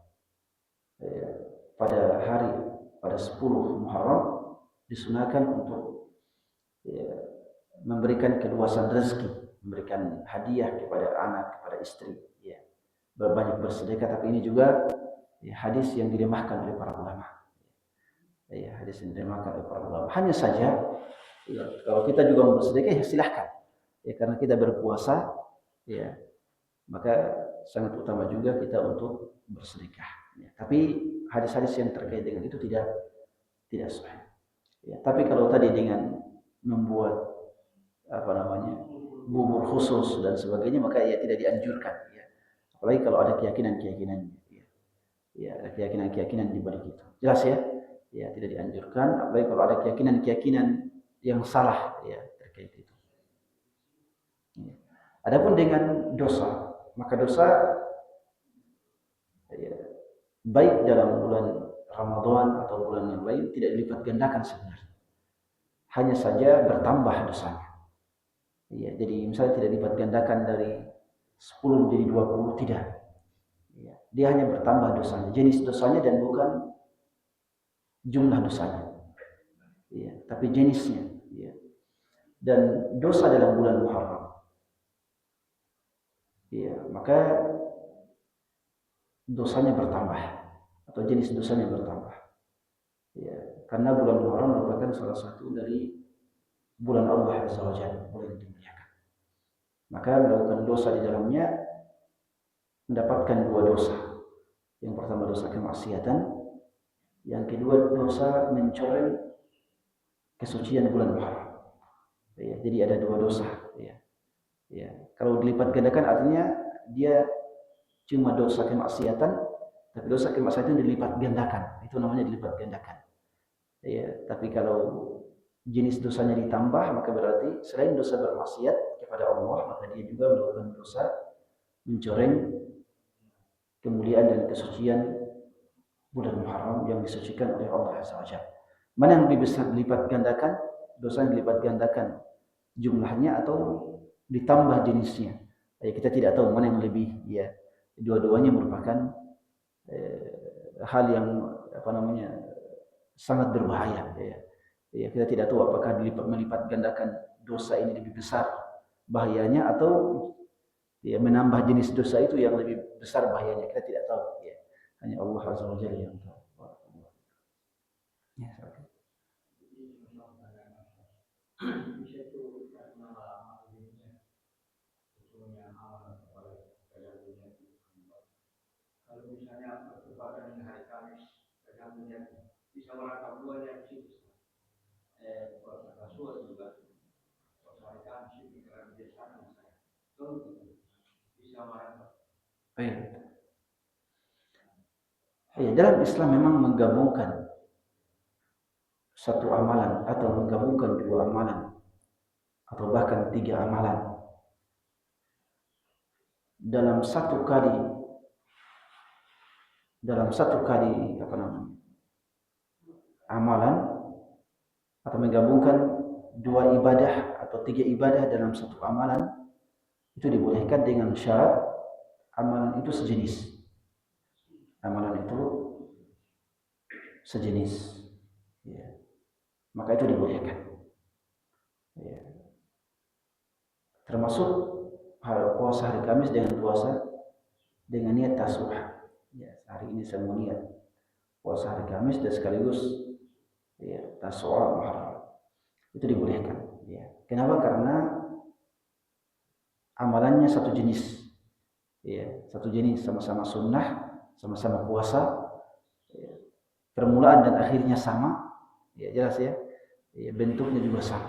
pada 10 Muharram disunahkan untuk memberikan keluasan rezeki, memberikan hadiah kepada anak, kepada istri, berbanyak bersedekah. Tapi ini juga hadis yang dilemahkan oleh para ulama. Hadis yang dilemahkan oleh para ulama. Hanya saja kalau kita juga mau bersedekah, silahkan. Karena kita berpuasa, maka sangat utama juga kita untuk bersedekah. Tapi hadis-hadis yang terkait dengan itu tidak sahih. Tapi kalau tadi dengan membuat bubur khusus dan sebagainya, maka tidak dianjurkan. Apalagi kalau ada keyakinan-keyakinannya. Ya, ada keyakinan-keyakinan di balik itu. Jelas ya? Ya, tidak dianjurkan. Apalagi kalau ada keyakinan-keyakinan yang salah ya terkait itu. Ya. Adapun dengan dosa, maka dosa ya, baik dalam bulan Ramadan atau bulan yang lain tidak dilipat gandakan sebenarnya. Hanya saja bertambah dosanya. Ya, jadi misalnya tidak dilipat gandakan dari 10 menjadi 20, tidak. Ya, dia hanya bertambah dosanya, jenis dosanya dan bukan jumlah dosanya. Ya, tapi jenisnya. Ya. Dan dosa dalam bulan Muharram. Ya, maka dosanya bertambah atau jenis dosanya bertambah. Ya, karena bulan Muharram merupakan salah satu dari bulan Allah Azza wa Jalla, bulan yang dimuliakan. Maka melakukan dosa di dalamnya mendapatkan dua dosa. Yang pertama dosa kemaksiatan, yang kedua dosa mencoreng kesucian bulan Muharram. Ya, jadi ada dua dosa. Ya. Ya. Kalau dilipat gandakan artinya dia cuma dosa kemaksiatan, tapi dosa kemaksiatan dilipat gandakan. Itu namanya dilipat gandakan. Ya, tapi kalau jenis dosanya ditambah, maka berarti selain dosa bermaksiat kepada Allah, maka dia juga melakukan dosa mencoreng kemuliaan dan kesucian bulan Muharram yang disucikan oleh Allah Azza wa Jalla. Mana yang lebih besar dilipat gandakan? Dosa yang dilipat gandakan jumlahnya atau ditambah jenisnya? Ya, kita tidak tahu mana yang lebih. Ya, dua-duanya merupakan hal yang sangat berbahaya. Ya. Ya, kita tidak tahu apakah melipat gandakan dosa ini lebih besar bahayanya atau ya, menambah jenis dosa itu yang lebih besar bahayanya. Kita tidak tahu. Ya. Hanya Allah Azza wa Jalla yang tahu. Ya, kalau misalnya bertepatan dengan hari Kamis, kemudian bisa merangkap dua yang situ. Puasa Rasul juga puasa hari Kamis itu karena biasanya saya bisa merangkap. Ya, dalam Islam memang menggabungkan satu amalan atau menggabungkan dua amalan atau bahkan tiga amalan dalam satu kali amalan atau menggabungkan dua ibadah atau tiga ibadah dalam satu amalan itu dibolehkan dengan syarat amalan itu sejenis. Amalan itu sejenis. Ya. Maka itu dibolehkan. Ya. Termasuk puasa hari Kamis dengan puasa dengan niat tasuah. Ya, hari ini saya mau niat puasa hari Kamis dan sekaligus ya, tasuah Muharram. Itu dibolehkan. Ya. Kenapa? Karena amalannya satu jenis. Ya, satu jenis, sama-sama sunnah, sama-sama puasa. Ya. Permulaan dan akhirnya sama. Ya, jelas ya. Ya, bentuknya juga sama.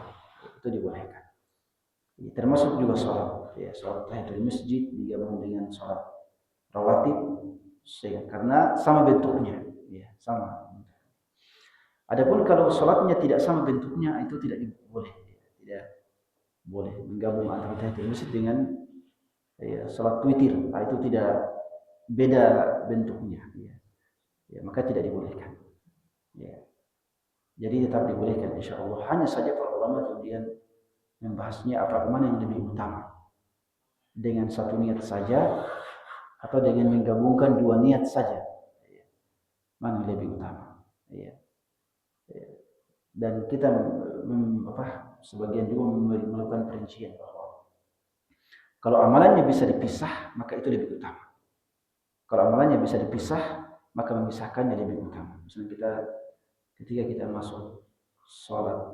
Itu dibolehkan. Ya, termasuk juga sholat. Ya, sholat tahiyatul masjid digabung dengan sholat rawatib, karena sama bentuknya. Ya, sama. Adapun kalau sholatnya tidak sama bentuknya, itu tidak boleh. Tidak boleh menggabung antara tahiyatul masjid dengan ya, sholat witir. Itu tidak beda bentuknya. Ya. Ya, maka tidak dibolehkan. Ya. Jadi tetap dibolehkan insya Allah. Hanya saja para ulama kemudian membahasnya mana yang lebih utama. Dengan satu niat saja atau dengan menggabungkan dua niat saja. Ya. Mana yang lebih utama. Ya. Ya. Dan kita sebagian juga melakukan perincian bahwa kalau amalannya bisa dipisah, maka itu lebih utama. Kalau amalannya bisa dipisah, maka memisahkannya lebih utama. Misalnya ketika kita masuk sholat,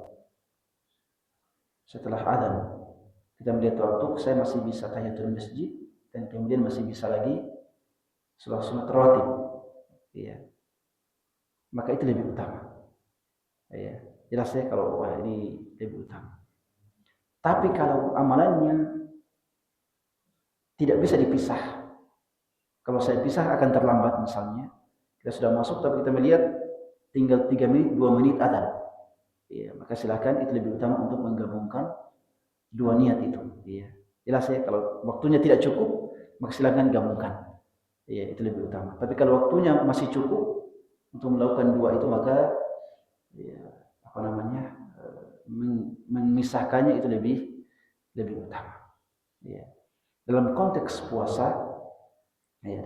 setelah adzan, kita melihat waktu, saya masih bisa tahiyatul masjid, dan kemudian masih bisa lagi sholat sunat rawatib. Ya. Maka itu lebih utama. Ya. Jelas ya kalau ini lebih utama. Tapi kalau amalannya tidak bisa dipisah, Kalau saya pisah akan terlambat misalnya. Kita sudah masuk tapi kita melihat tinggal 3 menit, 2 menit adzan. Ya, maka silakan, itu lebih utama untuk menggabungkan dua niat itu. Ya. Jelas ya, kalau waktunya tidak cukup, maka silakan gabungkan. Ya, itu lebih utama. Tapi kalau waktunya masih cukup untuk melakukan dua itu, maka ya, apa namanya, memisahkannya itu lebih utama. Ya. Dalam konteks puasa, ya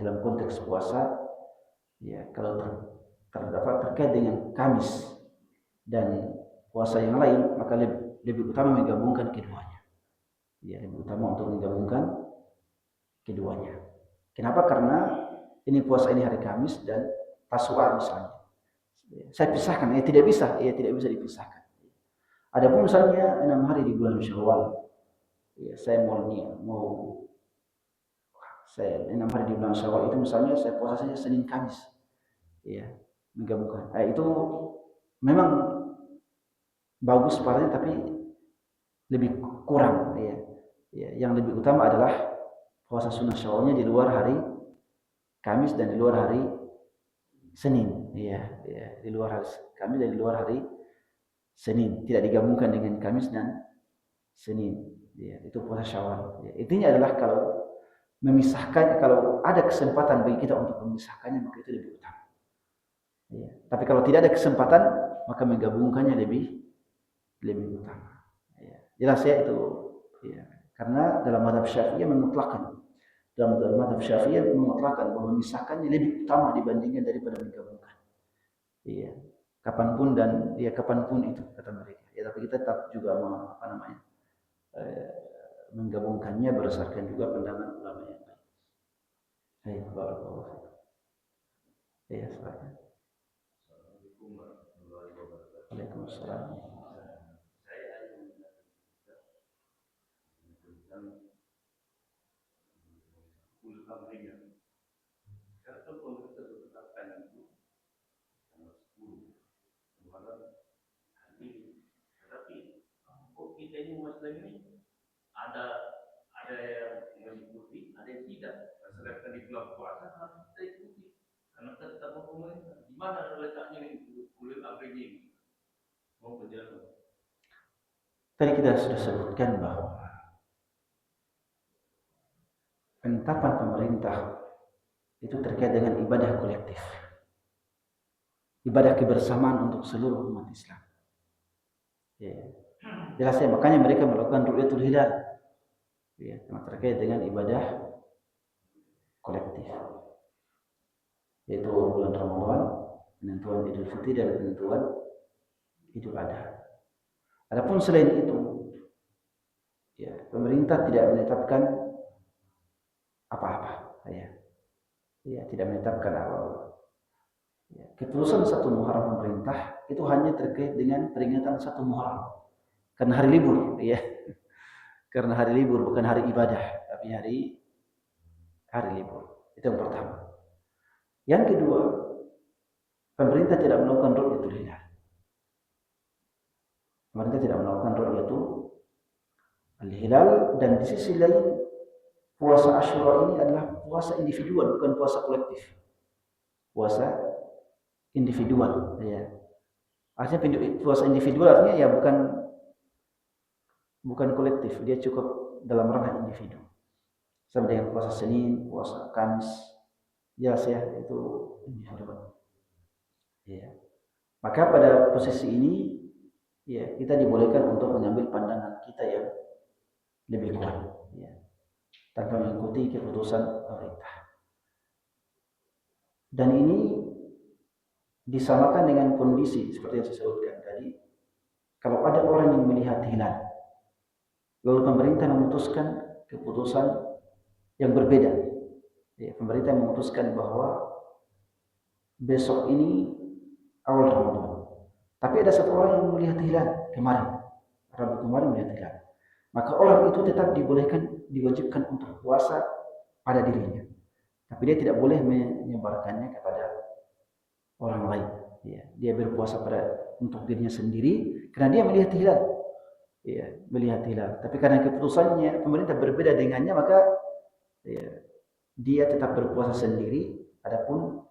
kalau terdapat terkait dengan Kamis dan puasa yang lain, maka lebih utama menggabungkan keduanya. Ya, lebih utama untuk menggabungkan keduanya. Kenapa? Karena ini puasa ini hari Kamis dan Tasu'a misalnya. Saya pisahkan, tidak bisa dipisahkan. Adapun misalnya 6 hari di bulan Syawal, ya, saya saya 6 hari di bulan Syawal itu misalnya saya puasa saja Senin Kamis, ya, menggabungkan. Itu memang bagus puasanya tapi lebih kurang, ya. Ya, yang lebih utama adalah puasa sunnah Syawalnya di luar hari Kamis dan di luar hari Senin, ya, di luar hari Kamis dan di luar hari Senin, tidak digabungkan dengan Kamis dan Senin. Ya, itu puasa Syawal. Ya, intinya adalah kalau memisahkan, kalau ada kesempatan bagi kita untuk memisahkannya, maka itu lebih utama. Ya, tapi kalau tidak ada kesempatan, maka menggabungkannya lebih utama. Ya, jelas ya itu. Ya, karena dalam mazhab Syafi'iyah memutlakkan. Dalam mazhab Syafi'iyah memutlakkan bahwa memisahkannya lebih utama dibandingkan daripada menggabungkan. Iya, kapanpun itu kata mereka. Ya, tapi kita tetap juga menggabungkannya berdasarkan juga pandangan ulama yang lain. Baik, barakallahu fiik. Ya, silakan. Waalaikumsalam. Kita ini Muslim ini ada yang mengikuti, ada yang tidak. Sedangkan di bulan puasa harus kita ikuti karena kita tetap pemerintah. Di mana letaknya ini ulil amri ini? Mau berjalan. Tadi kita sudah sebutkan bahwa penetapan pemerintah itu terkait dengan ibadah kolektif, ibadah kebersamaan untuk seluruh umat Islam. Ya. Jelas ya, makanya mereka melakukan ru'yatul hilal, ya, terkait dengan ibadah kolektif, yaitu bulan Ramadan, penentuan Idul Fitri dan penentuan Idul Adha. Adapun selain itu, ya, pemerintah tidak menetapkan apa-apa, ya, tidak menetapkan apa-apa. Ya, keputusan 1 Muharram pemerintah itu hanya terkait dengan peringatan 1 Muharram. Karena hari libur, ya. Karena hari libur, bukan hari ibadah, tapi hari libur. Itu yang pertama. Yang kedua, pemerintah tidak melakukan ru'yatul hilal. Pemerintah tidak melakukan ru'yatul hilal, dan di sisi lain puasa Asyura ini adalah puasa individual, bukan puasa kolektif. Puasa individual, ya. Artinya puasa individual artinya ya bukan kolektif, dia cukup dalam ranah individu. Sama dengan puasa Senin, puasa Kamis, jelas ya, itu individual. Ya. Maka pada posisi ini, ya, kita dibolehkan untuk mengambil pandangan kita yang lebih kuat, ya, tanpa mengikuti keputusan pemerintah. Dan ini disamakan dengan kondisi seperti yang saya sebutkan tadi. Kalau ada orang yang melihat hilal, lalu pemerintah memutuskan keputusan yang berbeda. Ya, pemerintah memutuskan bahwa besok ini awal Ramadan. Tapi ada satu orang yang melihat hilal kemarin, Rabu kemarin melihat hilal. Maka orang itu tetap diwajibkan untuk puasa pada dirinya. Tapi dia tidak boleh menyebarkannya kepada orang lain. Ya, dia berpuasa untuk dirinya sendiri karena dia melihat hilal. Ya, melihat hilal. Tapi karena keputusannya pemerintah berbeda dengannya, maka ya, dia tetap berpuasa sendiri, adapun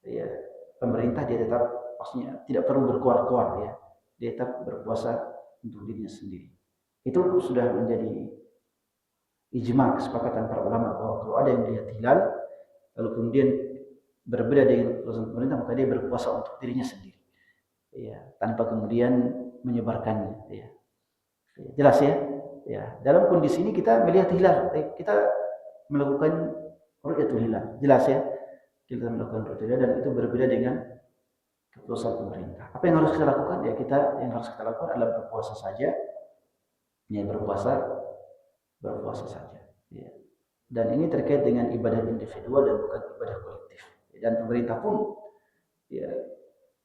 ya pemerintah dia tetap maksudnya tidak perlu berkuar-kuar ya. Dia tetap berpuasa untuk dirinya sendiri. Itu sudah menjadi ijma kesepakatan para ulama bahwa kalau ada yang melihat hilal lalu kemudian berbeda dengan keputusan pemerintah maka dia berpuasa untuk dirinya sendiri. Ya, tanpa kemudian menyebarkannya ya. Jelas ya? Ya, dalam kondisi ini kita melihat hilal, kita melakukan ru'yatul hilal. Jelas ya? Kita melakukan ru'yatul hilal dan itu berbeda dengan keputusan pemerintah. Apa yang harus kita lakukan? Ya yang harus kita lakukan adalah berpuasa saja. Ya, berpuasa saja. Ya. Dan ini terkait dengan ibadah individual dan bukan ibadah kolektif. Dan pemerintah pun ya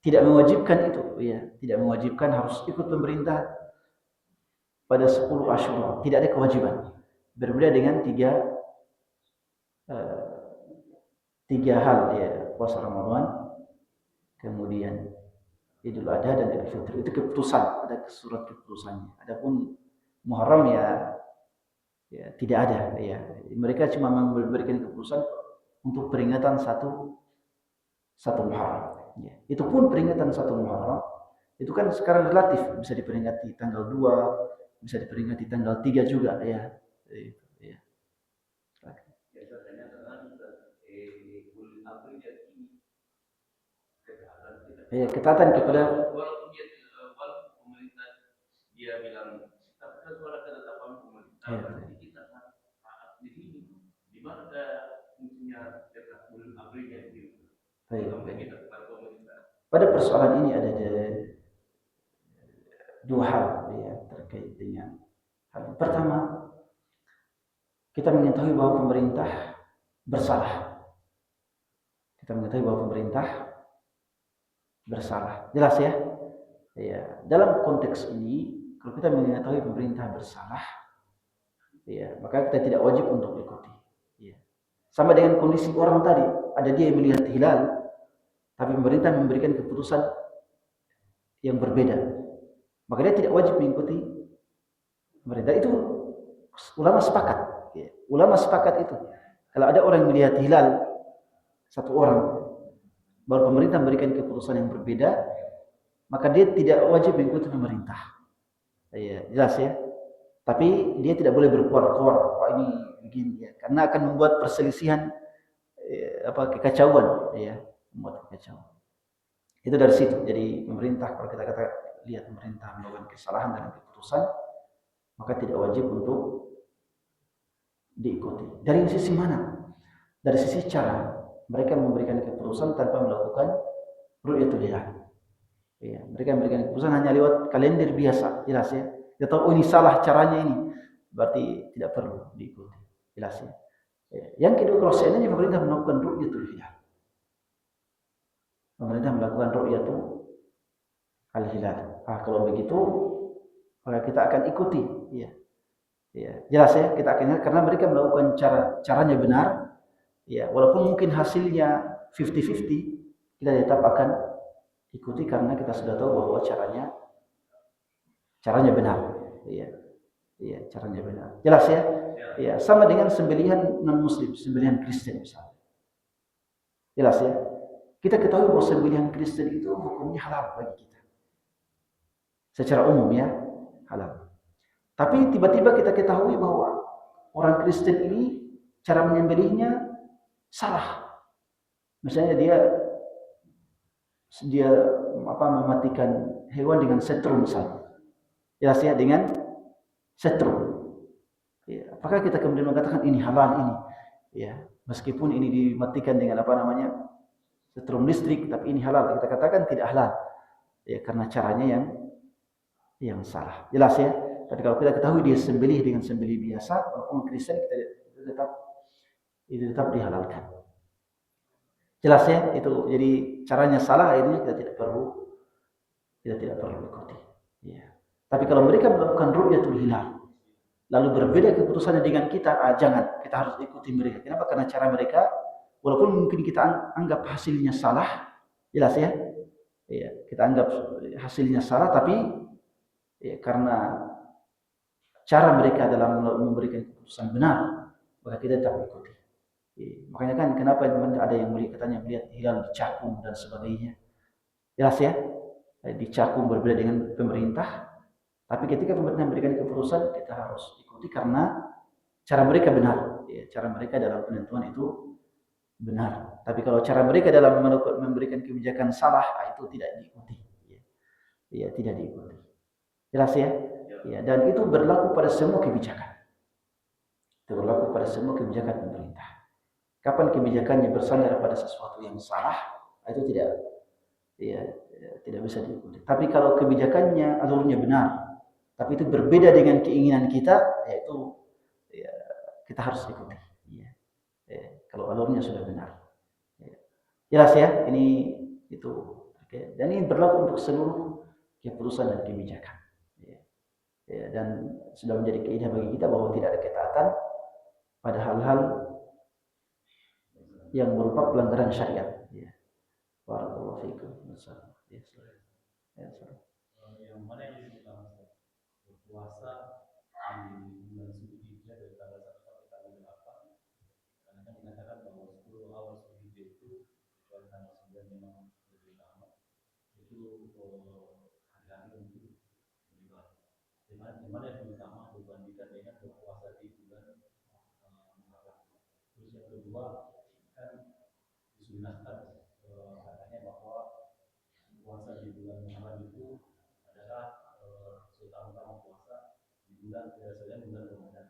tidak mewajibkan itu, ya, tidak mewajibkan harus ikut pemerintah pada 10 Asyura. Tidak ada kewajiban. Berbeda dengan tiga hal ya, puasa Ramadan, kemudian Idul Adha dan Idul Fitri. Itu keputusan, ada surat keputusannya. Adapun Muharram ya tidak ada ya. Mereka cuma memberikan keputusan untuk peringatan satu Muharram. Ya. Itu pun peringatan satu Muharram itu kan sekarang relatif, bisa diperingati tanggal 2, bisa diperingati tanggal 3 juga ya. Ya. Ya, ketatan kepada walaupun pemerintah dia bilang tapi kan suara ketetapan pemerintah berarti kita taat di sini di mana fungsinya bulan Aprilnya gitu. Pada persoalan ini ada dua hal ya terkait dengan hal. Pertama, kita mengetahui bahwa pemerintah bersalah. Kita mengetahui bahwa pemerintah bersalah. Jelas ya? Ya, dalam konteks ini kalau kita mengetahui pemerintah bersalah, ya, maka kita tidak wajib untuk ikuti. Ya. Sama dengan kondisi orang tadi, ada dia yang melihat hilal, tapi pemerintah memberikan keputusan yang berbeda. Maka dia tidak wajib mengikuti pemerintah. Itu ulama sepakat. Ya. Ulama sepakat itu. Kalau ada orang yang melihat hilal, satu orang, baru pemerintah memberikan keputusan yang berbeda, maka dia tidak wajib mengikuti pemerintah. Ya, jelas ya. Tapi dia tidak boleh berkuar-kuar. Wah ini begini ya. Karena akan membuat perselisihan, kekacauan, ya, membuat kekacauan. Itu dari situ. Jadi pemerintah kalau kita lihat pemerintah melakukan kesalahan dalam keputusan, maka tidak wajib untuk diikuti. Dari sisi mana? Dari sisi cara mereka memberikan keputusan tanpa melakukan ru'yatul hilal. Ya, mereka memberikan keputusan hanya lewat kalender biasa, jelas ya. Dia tahu ini salah caranya ini, berarti tidak perlu diikuti, jelas ya. Yang kedua, kalau seandainya pemerintah melakukan ru'yatul hilal, pemerintah melakukan ru'yatul hilal. Kalau begitu, maka kita akan ikuti, ya. Ya, jelas ya, kita akan karena mereka melakukan caranya benar, ya, walaupun mungkin hasilnya 50-50, kita tetap akan ikuti karena kita sudah tahu bahwa caranya benar, ya, ya, caranya benar. Jelas ya, ya, sama dengan sembelihan non Muslim, sembelihan Kristen misalnya. Jelas ya, kita ketahui bahwa sembelihan Kristen itu hukumnya halal bagi kita, secara umum ya, halal. Tapi tiba-tiba kita ketahui bahwa orang Kristen ini cara menyembelihnya salah. Misalnya dia mematikan hewan dengan setrum misalnya. Jelas ya, dengan setrum. Ya, apakah kita kemudian mengatakan ini halal ini? Ya, meskipun ini dimatikan dengan setrum listrik, tapi ini halal. Kita katakan tidak halal. Ya, karena caranya yang salah. Jelas ya? Tapi kalau kita ketahui dia sembelih dengan sembelih biasa, walaupun Kristen kita tetap dihalalkan. Jelas ya? Itu jadi caranya salah, akhirnya kita tidak perlu ikuti. Ya. Tapi kalau mereka melakukan ru'yatul hilal, lalu berbeda keputusannya dengan kita, jangan, kita harus ikuti mereka. Kenapa? Karena cara mereka, walaupun mungkin kita anggap hasilnya salah, jelas ya? Ya, kita anggap hasilnya salah, tapi ya, karena cara mereka dalam memberikan keputusan benar, maka kita tetap ikuti. Makanya kan kenapa ada yang katanya melihat hilal di Cakung dan sebagainya. Jelas ya, di Cakung berbeda dengan pemerintah. Tapi ketika pemerintah memberikan keputusan, kita harus ikuti karena cara mereka benar. Cara mereka dalam penentuan itu benar. Tapi kalau cara mereka dalam memberikan kebijakan salah, itu tidak diikuti. Tidak diikuti. Jelas ya? Dan itu berlaku pada semua kebijakan. Itu berlaku pada semua kebijakan pemerintah. Kapan kebijakannya bersandar pada sesuatu yang salah, itu tidak bisa diikuti. Tapi kalau kebijakannya alurnya benar, tapi itu berbeda dengan keinginan kita, yaitu kita harus ikuti. Kalau alurnya sudah benar. Jelas ya, ini itu. Dan ini berlaku untuk seluruh keputusan dan kebijakan. Dan sudah menjadi kaidah bagi kita bahwa tidak ada ketaatan pada hal-hal yang berupa pelanggaran syariat. Barakallahu fiikum. Yang mana yang dibilang berpuasa di bulan Zulhijjah dari tanggal 1 sampai tanggal 8, karena kan mengatakan bahwa 10 awal Zulhijjah itu kecuali tanggal 9 memang lebih lama, itu hari-hari untuk beribadah. Di mana yang utama dibandingkan dengan berpuasa di bulan Muharram. Terus yang kedua kan disunahkan katanya bahwa puasa di bulan Muharram itu adalah seutama-utama puasa di bulan biasanya bulan Ramadan.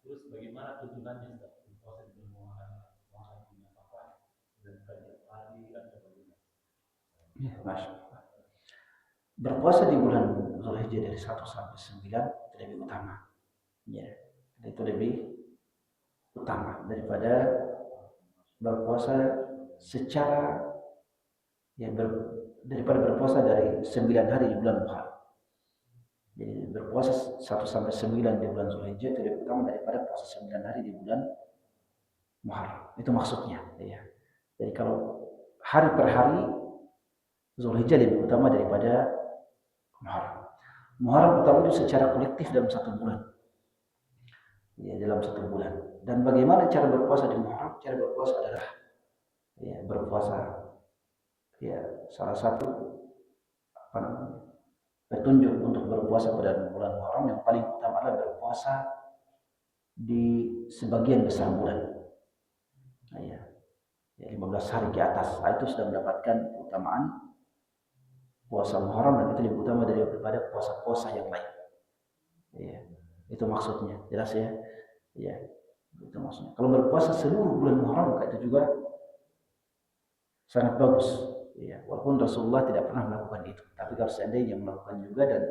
Terus bagaimana tuntunannya puasa di bulan Muharram ini? Apakah dan tiap hari atau bagaimana? Masya Allah. Berpuasa di bulan Zulhijjah dari 1 sampai 9 itu lebih utama. Itu lebih utama daripada berpuasa secara daripada berpuasa dari 9 hari di bulan Muharram. Jadi berpuasa 1 sampai 9 di bulan Zulhijjah itu lebih utama daripada puasa 9 hari di bulan Muharram. Itu maksudnya. Jadi kalau hari per hari Zulhijjah lebih utama daripada Muharram. Muharram utama itu secara kolektif dalam 1 bulan. Dalam 1 bulan. Dan bagaimana cara berpuasa di Muharram? Cara berpuasa adalah berpuasa salah satu petunjuk untuk berpuasa pada bulan Muharram yang paling utama adalah berpuasa di sebagian besar bulan. 15 hari ke atas. Itu sudah mendapatkan keutamaan puasa Muharram dan itu lebih utama daripada puasa-puasa yang lain. Itu maksudnya. Jelas ya? Itu maksudnya. Kalau berpuasa seluruh bulan Muharram itu juga sangat bagus. Walaupun Rasulullah tidak pernah melakukan itu. Tapi kalau seandainya melakukan juga dan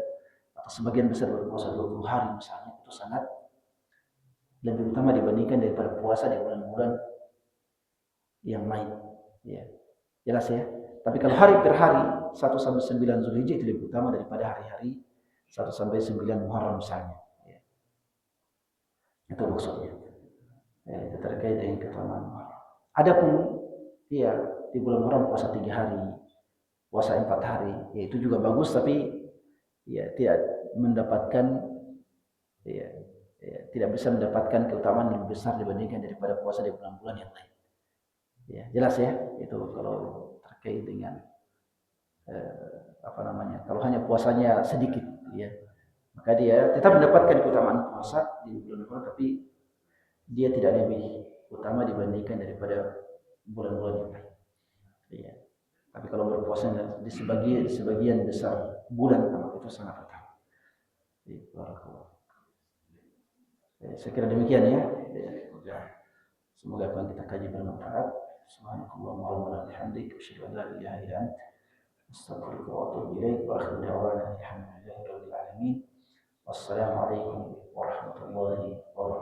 atau sebagian besar berpuasa 20 hari misalnya, itu sangat lebih utama dibandingkan daripada puasa di bulan-bulan yang lain. Jelas ya? Tapi kalau hari per hari 1 sampai 9 Zulhijjah itu lebih utama daripada hari-hari 1 sampai 9 Muharram misalnya. Itu maksudnya. Itu terkait dengan keutamaan Muharram. Adapun di bulan Muharram puasa 3 hari, puasa 4 hari, itu juga bagus tapi tidak mendapatkan tidak bisa mendapatkan keutamaan yang besar dibandingkan daripada puasa di bulan-bulan yang lain. Jelas ya? Itu kalau terkait dengan kalau hanya puasanya sedikit, maka dia tetap mendapatkan keutamaan puasa di bulan Muharram, tapi dia tidak lebih utama dibandingkan daripada bulan-bulan yang lain. Tapi kalau berpuasa di sebagian besar bulan, maka itu sangat utama. Saya kira demikian ya. Semoga apa yang kita kaji bermanfaat. Subhanakallahumma wa bihamdika asyhadu an la ilaha illa anta astaghfiruka wa atubu ilaik wa akhiru da'wana alhamdulillahi rabbil alamin. Wassalamu alaikum warahmatullahi wabarakatuh.